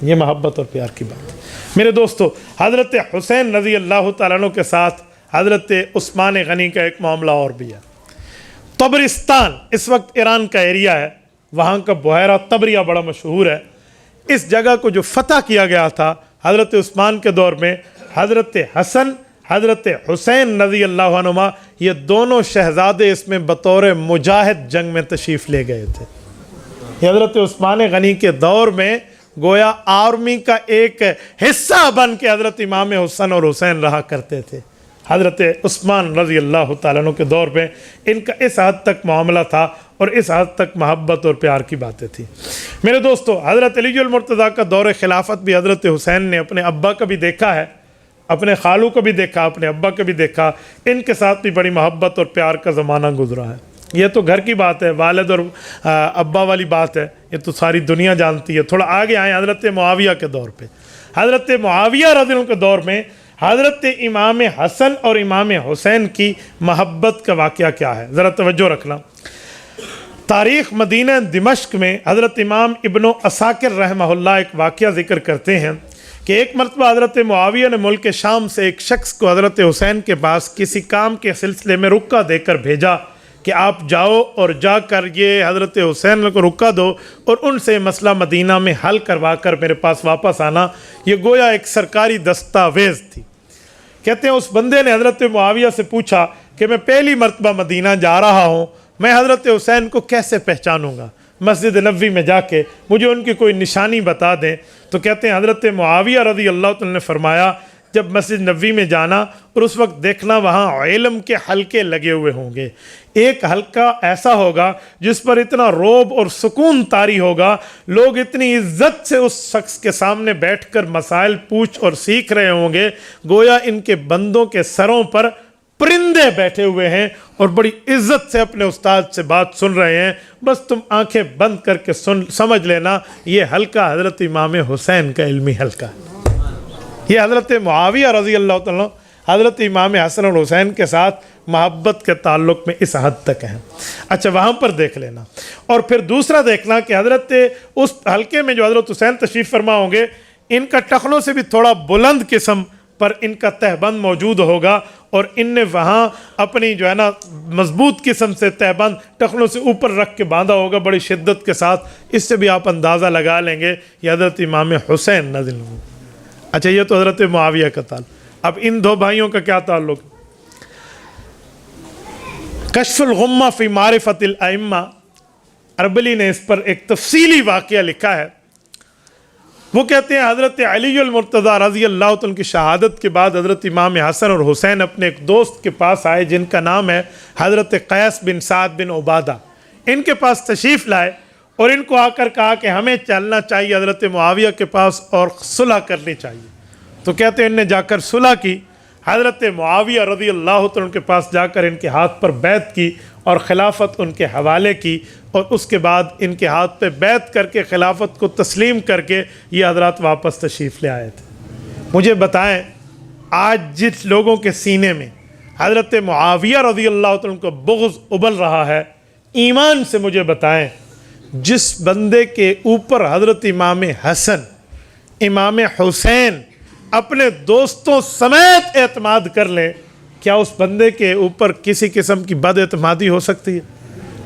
یہ محبت اور پیار کی بات. میرے دوستو، حضرت حسین رضی اللہ تعالیٰ عنہ کے ساتھ حضرت عثمان غنی کا ایک معاملہ اور بھی ہے. طبرستان اس وقت ایران کا ایریا ہے، وہاں کا بحیرہ طبریہ بڑا مشہور ہے. اس جگہ کو جو فتح کیا گیا تھا حضرت عثمان کے دور میں، حضرت حسن، حضرت حسین رضی اللہ عنہما یہ دونوں شہزادے اس میں بطور مجاہد جنگ میں تشریف لے گئے تھے۔ یہ حضرت عثمان غنی کے دور میں گویا آرمی کا ایک حصہ بن کے حضرت امام حسن اور حسین رہا کرتے تھے۔ حضرت عثمان رضی اللہ تعالیٰ عنہ کے دور میں ان کا اس حد تک معاملہ تھا اور اس حد تک محبت اور پیار کی باتیں تھیں۔ میرے دوستو، حضرت علی المرتضیٰ کا دور خلافت بھی حضرت حسین نے اپنے ابا کا بھی دیکھا ہے، اپنے خالو کو بھی دیکھا، اپنے ابا کا بھی دیکھا، ان کے ساتھ بھی بڑی محبت اور پیار کا زمانہ گزرا ہے۔ یہ تو گھر کی بات ہے، والد اور ابا والی بات ہے، یہ تو ساری دنیا جانتی ہے۔ تھوڑا آگے آئیں حضرت معاویہ کے دور پہ۔ حضرت معاویہ رضی اللہ عنہ کے دور میں حضرت امام حسن اور امام حسین کی محبت کا واقعہ کیا ہے، ذرا توجہ رکھنا۔ تاریخ مدینہ دمشق میں حضرت امام ابن عساکر رحمہ اللہ ایک واقعہ ذکر کرتے ہیں کہ ایک مرتبہ حضرت معاویہ نے ملک شام سے ایک شخص کو حضرت حسین کے پاس کسی کام کے سلسلے میں رکا دے کر بھیجا کہ آپ جاؤ اور جا کر یہ حضرت حسین کو رکا دو اور ان سے مسئلہ مدینہ میں حل کروا کر میرے پاس واپس آنا۔ یہ گویا ایک سرکاری دستاویز تھی۔ کہتے ہیں اس بندے نے حضرت معاویہ سے پوچھا کہ میں پہلی مرتبہ مدینہ جا رہا ہوں، میں حضرت حسین کو کیسے پہچانوں گا؟ مسجد نبوی میں جا کے مجھے ان کی کوئی نشانی بتا دیں۔ تو کہتے ہیں حضرت معاویہ رضی اللہ تعالیٰ نے فرمایا جب مسجد نبوی میں جانا اور اس وقت دیکھنا وہاں علم کے حلقے لگے ہوئے ہوں گے، ایک حلقہ ایسا ہوگا جس پر اتنا رعب اور سکون طاری ہوگا، لوگ اتنی عزت سے اس شخص کے سامنے بیٹھ کر مسائل پوچھ اور سیکھ رہے ہوں گے گویا ان کے بندوں کے سروں پر پرندے بیٹھے ہوئے ہیں اور بڑی عزت سے اپنے استاد سے بات سن رہے ہیں۔ بس تم آنکھیں بند کر کے سمجھ لینا یہ حلقہ حضرت امام حسین کا علمی حلقہ ہے۔ یہ حضرت معاویہ رضی اللہ تعالیٰ حضرت امام حسن اور حسین کے ساتھ محبت کے تعلق میں اس حد تک ہیں۔ اچھا، وہاں پر دیکھ لینا۔ اور پھر دوسرا دیکھنا کہ حضرت اس حلقے میں جو حضرت حسین تشریف فرما ہوں گے، ان کا ٹخنوں سے بھی تھوڑا بلند قسم پر ان کا تہبند موجود ہوگا اور ان نے وہاں اپنی جو ہے نا مضبوط قسم سے تہبند ٹخنوں سے اوپر رکھ کے باندھا ہوگا بڑی شدت کے ساتھ۔ اس سے بھی آپ اندازہ لگا لیں گے یہ حضرت امام حسین رضی اللہ عنہ۔ اچھا، یہ تو حضرت معاویہ کا تعلق۔ اب ان دو بھائیوں کا کیا تعلق؟ کشف الغمہ فی معرفت الائمہ، اربلی نے اس پر ایک تفصیلی واقعہ لکھا ہے۔ وہ کہتے ہیں حضرت علی المرتضیٰ رضی اللہ عنہ کی شہادت کے بعد حضرت امام حسن اور حسین اپنے ایک دوست کے پاس آئے جن کا نام ہے حضرت قیس بن سعد بن عبادہ۔ ان کے پاس تشریف لائے اور ان کو آ کر کہا کہ ہمیں چلنا چاہیے حضرت معاویہ کے پاس اور صلح کرنی چاہیے۔ تو کہتے ہیں ان نے جا کر صلح کی، حضرت معاویہ رضی اللہ عنہ کے پاس جا کر ان کے ہاتھ پر بیعت کی اور خلافت ان کے حوالے کی، اور اس کے بعد ان کے ہاتھ پہ بیعت کر کے خلافت کو تسلیم کر کے یہ حضرات واپس تشریف لے آئے تھے۔ مجھے بتائیں آج جس لوگوں کے سینے میں حضرت معاویہ رضی اللہ عنہ کو بغض ابل رہا ہے، ایمان سے مجھے بتائیں جس بندے کے اوپر حضرت امام حسن امام حسین اپنے دوستوں سمیت اعتماد کر لیں، کیا اس بندے کے اوپر کسی قسم کی بد اعتمادی ہو سکتی ہے؟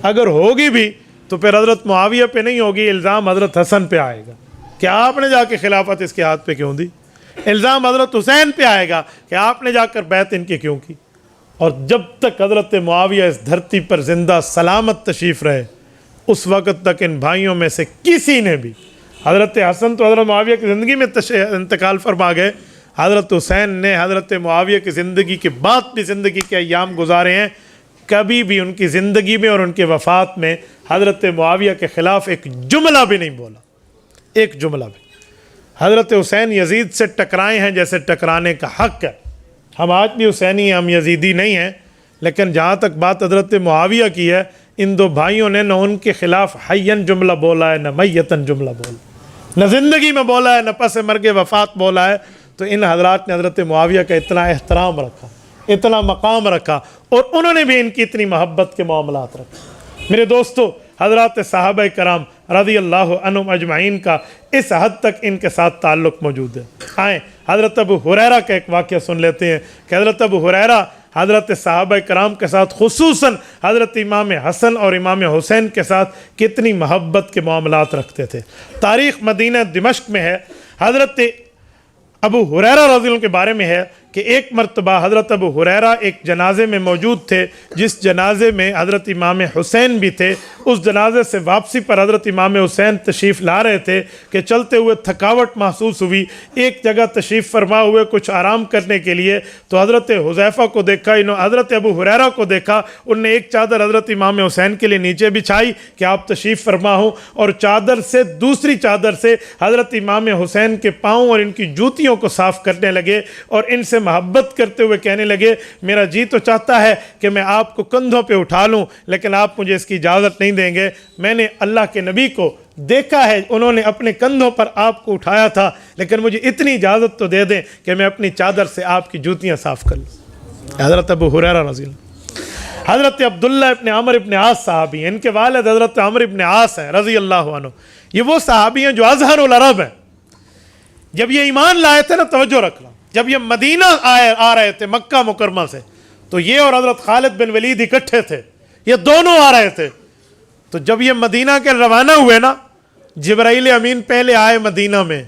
اگر ہوگی بھی تو پھر حضرت معاویہ پہ نہیں ہوگی، الزام حضرت حسن پہ آئے گا کہ آپ نے جا کے خلافت اس کے ہاتھ پہ کیوں دی۔ الزام حضرت حسین پہ آئے گا کہ آپ نے جا کر بیعت ان کی کیوں کی۔ اور جب تک حضرت معاویہ اس دھرتی پر زندہ سلامت تشریف رہے، اس وقت تک ان بھائیوں میں سے کسی نے بھی، حضرت حسن تو حضرت معاویہ کی زندگی میں انتقال فرما گئے، حضرت حسین نے حضرت معاویہ کی زندگی کے بعد بھی زندگی کے ایام گزارے ہیں، کبھی بھی ان کی زندگی میں اور ان کے وفات میں حضرت معاویہ کے خلاف ایک جملہ بھی نہیں بولا، ایک جملہ بھی۔ حضرت حسین یزید سے ٹکرائے ہیں جیسے ٹکرانے کا حق ہے، ہم آج بھی حسینی ہیں، ہم یزیدی نہیں ہیں، لیکن جہاں تک بات حضرت معاویہ کی ہے، ان دو بھائیوں نے نہ ان کے خلاف حیّن جملہ بولا ہے نہ میتن جملہ بولا، نہ زندگی میں بولا ہے نہ پس مرگ وفات بولا ہے۔ تو ان حضرات نے حضرت معاویہ کا اتنا احترام رکھا، اتنا مقام رکھا، اور انہوں نے بھی ان کی اتنی محبت کے معاملات رکھے۔ میرے دوستو، حضرات صحابہ کرام رضی اللہ عنہم اجمعین کا اس حد تک ان کے ساتھ تعلق موجود ہے۔ آئیں حضرت ابو ہریرہ کا ایک واقعہ سن لیتے ہیں کہ حضرت ابو ہریرہ حضرت صحابہ کرام کے ساتھ خصوصاً حضرت امام حسن اور امام حسین کے ساتھ کتنی محبت کے معاملات رکھتے تھے۔ تاریخ مدینہ دمشق میں ہے، حضرت ابو ہریرہ رضی اللہ عنہ کے بارے میں ہے کہ ایک مرتبہ حضرت ابو ہریرہ ایک جنازے میں موجود تھے، جس جنازے میں حضرت امام حسین بھی تھے۔ اس جنازے سے واپسی پر حضرت امام حسین تشریف لا رہے تھے کہ چلتے ہوئے تھکاوٹ محسوس ہوئی، ایک جگہ تشریف فرما ہوئے کچھ آرام کرنے کے لیے، تو حضرت حذیفہ کو دیکھا، حضرت ابو ہریرہ کو دیکھا، ان نے ایک چادر حضرت امام حسین کے لیے نیچے بچھائی کہ آپ تشریف فرما ہوں، اور چادر سے دوسری چادر سے حضرت امام حسین کے پاؤں اور ان کی جوتیوں کو صاف کرنے لگے اور ان سے محبت کرتے ہوئے کہنے لگے میرا جی تو چاہتا ہے کہ میں آپ کو کندھوں پہ اٹھا لوں، لیکن آپ مجھے اس کی اجازت نہیں دیں گے۔ میں نے اللہ کے نبی کو دیکھا ہے، انہوں نے اپنے کندھوں پر آپ کو اٹھایا تھا، لیکن مجھے اتنی اجازت تو دے دیں کہ میں اپنی چادر سے آپ کی جوتیاں صاف کر لوں۔ حضرت ابو ہریرہ رضی اللہ۔ حضرت عبداللہ ابن عمر ابن عاص صحابی ہیں، ان کے والد حضرت عمر ابن عاص ہیں رضی اللہ عنہ۔ یہ وہ صحابی ہیں جو اظہر العرب ہیں۔ جب یہ ایمان لائے تھے نا، توجہ رکھنا، جب یہ مدینہ آ رہے تھے مکہ مکرمہ سے، تو یہ اور حضرت خالد بن ولید اکٹھے تھے، یہ دونوں آ رہے تھے۔ تو جب یہ مدینہ کے روانہ ہوئے نا، جبرائیل امین پہلے آئے مدینہ میں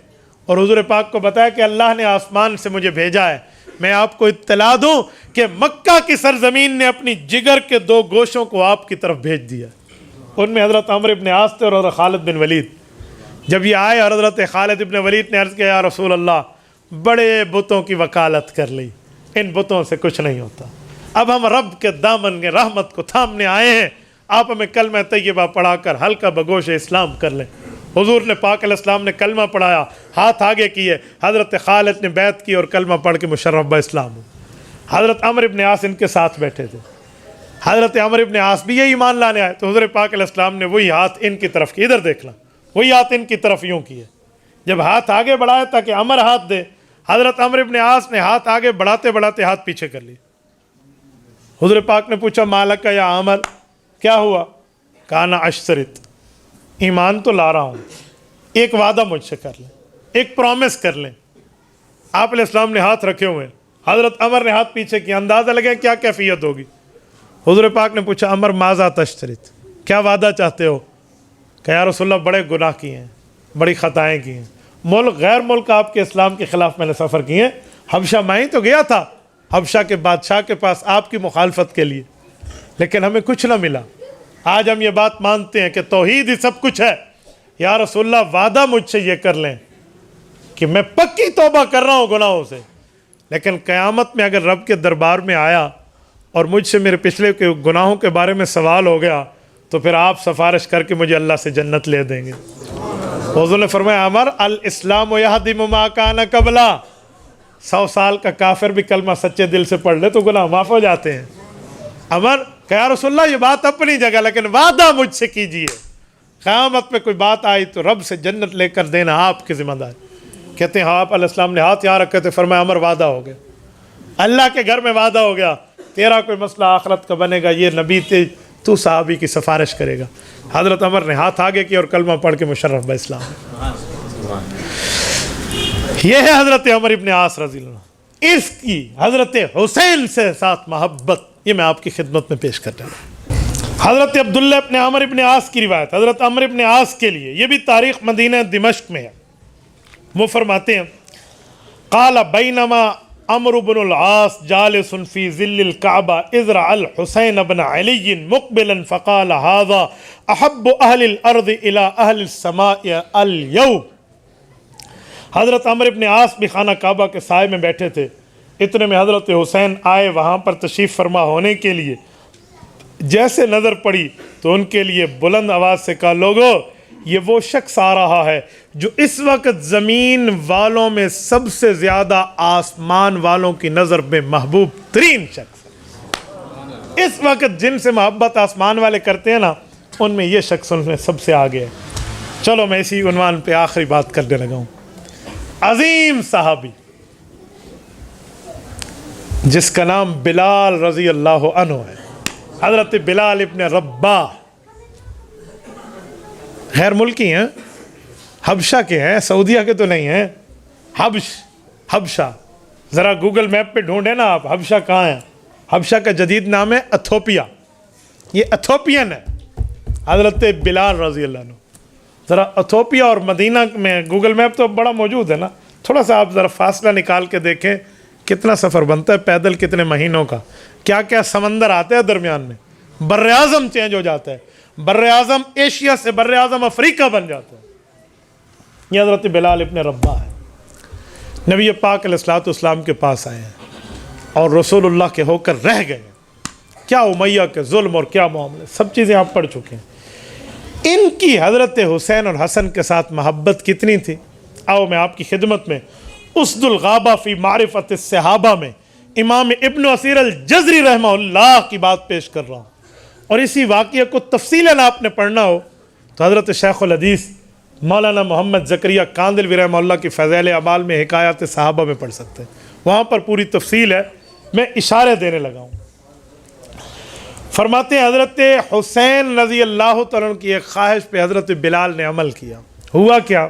اور حضور پاک کو بتایا کہ اللہ نے آسمان سے مجھے بھیجا ہے، میں آپ کو اطلاع دوں کہ مکہ کی سرزمین نے اپنی جگر کے 2 گوشوں کو آپ کی طرف بھیج دیا۔ ان میں حضرت عمر ابن عاص تھے اور حضرت خالد بن ولید۔ جب یہ آئے اور حضرت خالد ابن ولید نے عرض کیا یا رسول اللہ، بڑے بتوں کی وکالت کر لی، ان بتوں سے کچھ نہیں ہوتا، اب ہم رب کے دامن کے رحمت کو تھامنے آئے ہیں، آپ ہمیں کلمہ طیبہ پڑھا کر حلقہ بگوش اسلام کر لیں۔ حضور نے پاک علیہ السلام نے کلمہ پڑھایا، ہاتھ آگے کیے، حضرت خالد نے بیعت کی اور کلمہ پڑھ کے مشرف اسلام ہو۔ حضرت عمر ابن عاص ان کے ساتھ بیٹھے تھے، حضرت عمر ابن عاص بھی یہ ایمان لانے آئے، تو حضور پاک علیہ السلام نے وہی ہاتھ ان کی طرف کی، ادھر دیکھنا، وہی ہاتھ ان کی طرف یوں کیے۔ جب ہاتھ آگے بڑھایا تاکہ عمر ہاتھ دے، حضرت عمر ابن عاص نے ہاتھ آگے بڑھاتے بڑھاتے ہاتھ پیچھے کر لی۔ حضور پاک نے پوچھا مالک کا یا عمر، کیا ہوا؟ کہا نا اشترط، ایمان تو لا رہا ہوں، ایک وعدہ مجھ سے کر لیں، ایک پرومس کر لیں۔ آپ علیہ السلام نے ہاتھ رکھے ہوئے ہیں، حضرت عمر نے ہاتھ پیچھے کیا، اندازہ لگے کیا کیفیت ہوگی۔ حضور پاک نے پوچھا عمر ماذا تشترط، کیا وعدہ چاہتے ہو؟ کہ یا رسول اللہ بڑے گناہ کیے ہیں، بڑی خطائیں کی ہیں، ملک غیر ملک آپ کے اسلام کے خلاف میں نے سفر کیے ہیں، حبشہ میں ہی تو گیا تھا، حبشہ کے بادشاہ کے پاس آپ کی مخالفت کے لیے، لیکن ہمیں کچھ نہ ملا۔ آج ہم یہ بات مانتے ہیں کہ توحید ہی سب کچھ ہے۔ یا رسول اللہ وعدہ مجھ سے یہ کر لیں کہ میں پکی توبہ کر رہا ہوں گناہوں سے، لیکن قیامت میں اگر رب کے دربار میں آیا اور مجھ سے میرے پچھلے کے گناہوں کے بارے میں سوال ہو گیا تو پھر آپ سفارش کر کے مجھے اللہ سے جنت لے دیں گے۔ حضور نے فرمایا عمر الاسلام یہدم ما کان قبلہ، 100 سال کا کافر بھی کلمہ سچے دل سے پڑھ لے تو گناہ معاف ہو جاتے ہیں۔ عمر کہ یا رسول اللہ یہ بات اپنی جگہ، لیکن وعدہ مجھ سے کیجئے، قیامت میں کوئی بات آئی تو رب سے جنت لے کر دینا آپ کی ذمہ داری۔ کہتے ہیں آپ علیہ السلام نے ہاتھ یہاں رکھے تھے، فرمایا عمر وعدہ ہو گیا، اللہ کے گھر میں وعدہ ہو گیا، تیرا کوئی مسئلہ آخرت کا بنے گا، یہ نبی تو صحابی کی سفارش کرے گا۔ حضرت عمر نے ہاتھ آگے کی اور کلمہ پڑھ کے مشرف باسلام۔ یہ ہے حضرت عمر ابن عاص رضی اللہ عنہ، اس کی حضرت حسین سے ساتھ محبت، یہ میں آپ کی خدمت میں پیش کر رہا ہوں۔ حضرت عبداللہ ابن عمر ابن عاص کی روایت، حضرت عمر ابن عاص کے لیے، یہ بھی تاریخ مدینہ دمشق میں ہے۔ وہ فرماتے ہیں قال بینما عمرو بن العاص جالس فی ظل الكعبہ اذ رأى الحسین بن علی مقبلا فقال هذا احب اہل الارض الى اہل السماء اليوم۔ حضرت عمر ابن عاص بھی خانہ کعبہ کے سائے میں بیٹھے تھے، اتنے میں حضرت حسین آئے وہاں پر تشریف فرما ہونے کے لیے، جیسے نظر پڑی تو ان کے لیے بلند آواز سے کہا لوگو یہ وہ شخص آ رہا ہے جو اس وقت زمین والوں میں سب سے زیادہ آسمان والوں کی نظر میں محبوب ترین شخص ہے۔ اس وقت جن سے محبت آسمان والے کرتے ہیں نا، ان میں یہ شخص ان میں سب سے آگے ہے۔ چلو میں اسی عنوان پہ آخری بات کرنے لگا ہوں۔ عظیم صحابی جس کا نام بلال رضی اللہ عنہ ہے، حضرت بلال ابن رباح، غیر ملکی ہیں، حبشہ کے ہیں، سعودیہ کے تو نہیں ہیں، حبشہ، ذرا گوگل میپ پہ ڈھونڈیں نا آپ حبشہ کہاں ہیں۔ حبشہ کا جدید نام ہے ایتھوپیا، یہ ایتھوپین ہے حضرت بلال رضی اللہ عنہ۔ ذرا ایتھوپیا اور مدینہ میں گوگل میپ تو بڑا موجود ہے نا، تھوڑا سا آپ ذرا فاصلہ نکال کے دیکھیں کتنا سفر بنتا ہے پیدل، کتنے مہینوں کا، کیا کیا سمندر آتے ہیں درمیان میں، بر اعظم چینج ہو جاتا ہے، بر اعظم ایشیا سے بر اعظم افریقہ بن جاتا ہے۔ یہ حضرت بلال ابن رباح ہے، نبی پاک علیہ الصلوۃ والسلام کے پاس آئے ہیں اور رسول اللہ کے ہو کر رہ گئے۔ کیا امیہ کے ظلم اور کیا معاملے، سب چیزیں آپ پڑھ چکے ہیں۔ ان کی حضرت حسین اور حسن کے ساتھ محبت کتنی تھی، آؤ میں آپ کی خدمت میں اسد الغابہ فی معرفت الصحابہ میں امام ابن اسیر الجزری رحمہ اللہ کی بات پیش کر رہا ہوں، اور اسی واقعے کو تفصیلاً آپ نے پڑھنا ہو تو حضرت شیخ الحدیث مولانا محمد زکریا کاندلوی رحمہ اللہ کی فضائل اعمال میں حکایات صحابہ میں پڑھ سکتے ہیں، وہاں پر پوری تفصیل ہے، میں اشارے دینے لگا ہوں۔ فرماتے ہیں حضرت حسین رضی اللہ تعالیٰ عنہ کی ایک خواہش پہ حضرت بلال نے عمل کیا۔ ہوا کیا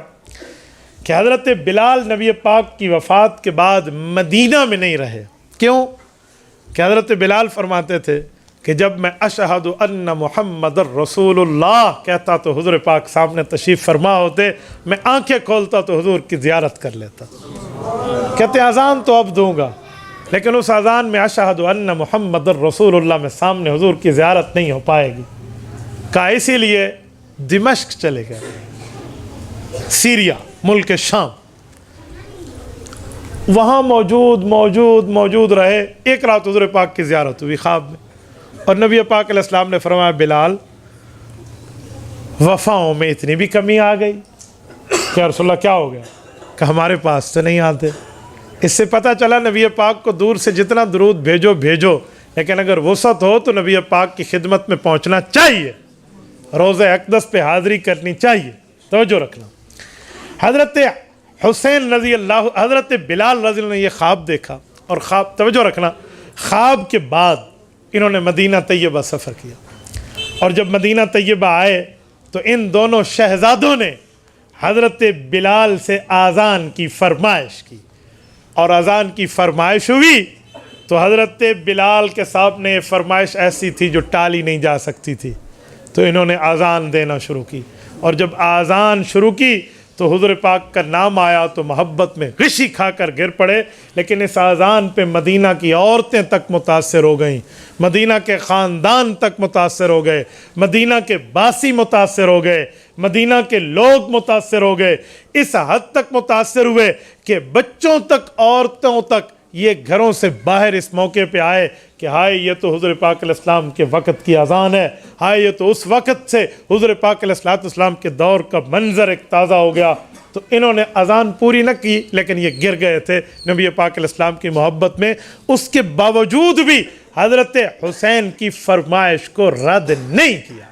کہ حضرت بلال نبی پاک کی وفات کے بعد مدینہ میں نہیں رہے۔ کیوں؟ کہ حضرت بلال فرماتے تھے کہ جب میں اشہد ان محمد الرسول اللہ کہتا تو حضور پاک سامنے تشریف فرما ہوتے، میں آنکھیں کھولتا تو حضور کی زیارت کر لیتا۔ کہتے اذان تو اب دوں گا، لیکن اس اذان میں اشہد ان محمد الرسول اللہ میں سامنے حضور کی زیارت نہیں ہو پائے گی۔ کہا اسی لیے دمشق چلے گئے، سیریا ملک شام، وہاں موجود رہے۔ ایک رات حضور پاک کی زیارت ہوئی خواب میں، اور نبی پاک علیہ السلام نے فرمایا بلال وفاؤں میں اتنی بھی کمی آ گئی کہ رسول اللہ کیا ہو گیا؟ کہ ہمارے پاس تو نہیں آتے۔ اس سے پتہ چلا نبی پاک کو دور سے جتنا درود بھیجو، لیکن اگر وسعت ہو تو نبی پاک کی خدمت میں پہنچنا چاہیے، روزہ اقدس پہ حاضری کرنی چاہیے، توجہ رکھنا۔ حضرت حسین رضی اللہ، حضرت بلال رضی اللہ نے یہ خواب دیکھا، اور خواب، توجہ رکھنا، خواب کے بعد انہوں نے مدینہ طیبہ سفر کیا، اور جب مدینہ طیبہ آئے تو ان دونوں شہزادوں نے حضرت بلال سے آذان کی فرمائش کی، اور اذان کی فرمائش ہوئی تو حضرت بلال کے سامنے یہ فرمائش ایسی تھی جو ٹالی نہیں جا سکتی تھی، تو انہوں نے اذان دینا شروع کی، اور جب اذان شروع کی تو حضور پاک کا نام آیا تو محبت میں غشی کھا کر گر پڑے۔ لیکن اس اذان پہ مدینہ کی عورتیں تک متاثر ہو گئیں، مدینہ کے خاندان تک متاثر ہو گئے، مدینہ کے باسی متاثر ہو گئے، مدینہ کے لوگ متاثر ہو گئے، اس حد تک متاثر ہوئے کہ بچوں تک، عورتوں تک یہ گھروں سے باہر اس موقع پہ آئے کہ ہائے یہ تو حضور پاک علیہ السلام کے وقت کی اذان ہے، ہائے یہ تو اس وقت سے حضور پاک علیہ السلام کے دور کا منظر ایک تازہ ہو گیا۔ تو انہوں نے اذان پوری نہ کی، لیکن یہ گر گئے تھے نبی پاک علیہ السلام کی محبت میں، اس کے باوجود بھی حضرت حسین کی فرمائش کو رد نہیں کیا۔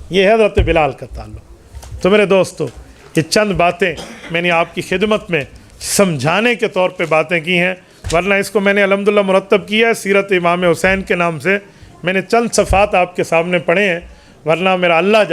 یہ ہے حضرت بلال کا تعلق۔ تو میرے دوستو، یہ چند باتیں میں نے آپ کی خدمت میں سمجھانے کے طور پہ باتیں کی ہیں، ورنہ اس کو میں نے الحمدللہ مرتب کیا ہے سیرت امام حسین کے نام سے، میں نے چند صفحات آپ کے سامنے پڑھے ہیں، ورنہ میرا اللہ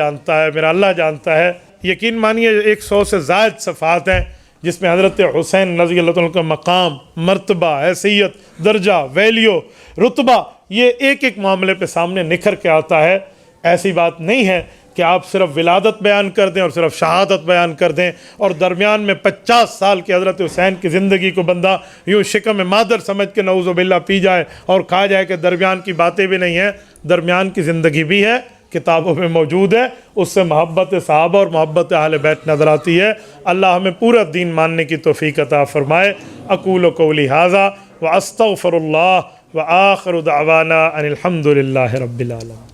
جانتا ہے، یقین مانیے 100 سے زائد صفحات ہیں جس میں حضرت حسین رضی اللہ عنہ کا مقام، مرتبہ، حیثیت، درجہ، ویلیو، رتبہ، یہ ایک ایک معاملے پہ سامنے نکھر کے آتا ہے۔ ایسی بات نہیں ہے کہ آپ صرف ولادت بیان کر دیں اور صرف شہادت بیان کر دیں، اور درمیان میں 50 سال کے حضرت حسین کی زندگی کو بندہ یوں شکم مادر سمجھ کے نعوذ باللہ پی جائے اور کہا جائے کہ درمیان کی باتیں بھی نہیں ہیں۔ درمیان کی زندگی بھی ہے، کتابوں میں موجود ہے، اس سے محبت صحابہ اور محبت اہل بیت نظر آتی ہے۔ اللہ ہمیں پورا دین ماننے کی توفیق عطا فرمائے۔ اقول قولی ھذا واستغفر اللہ وآخر دعوانا ان الحمد للہ رب العالمین۔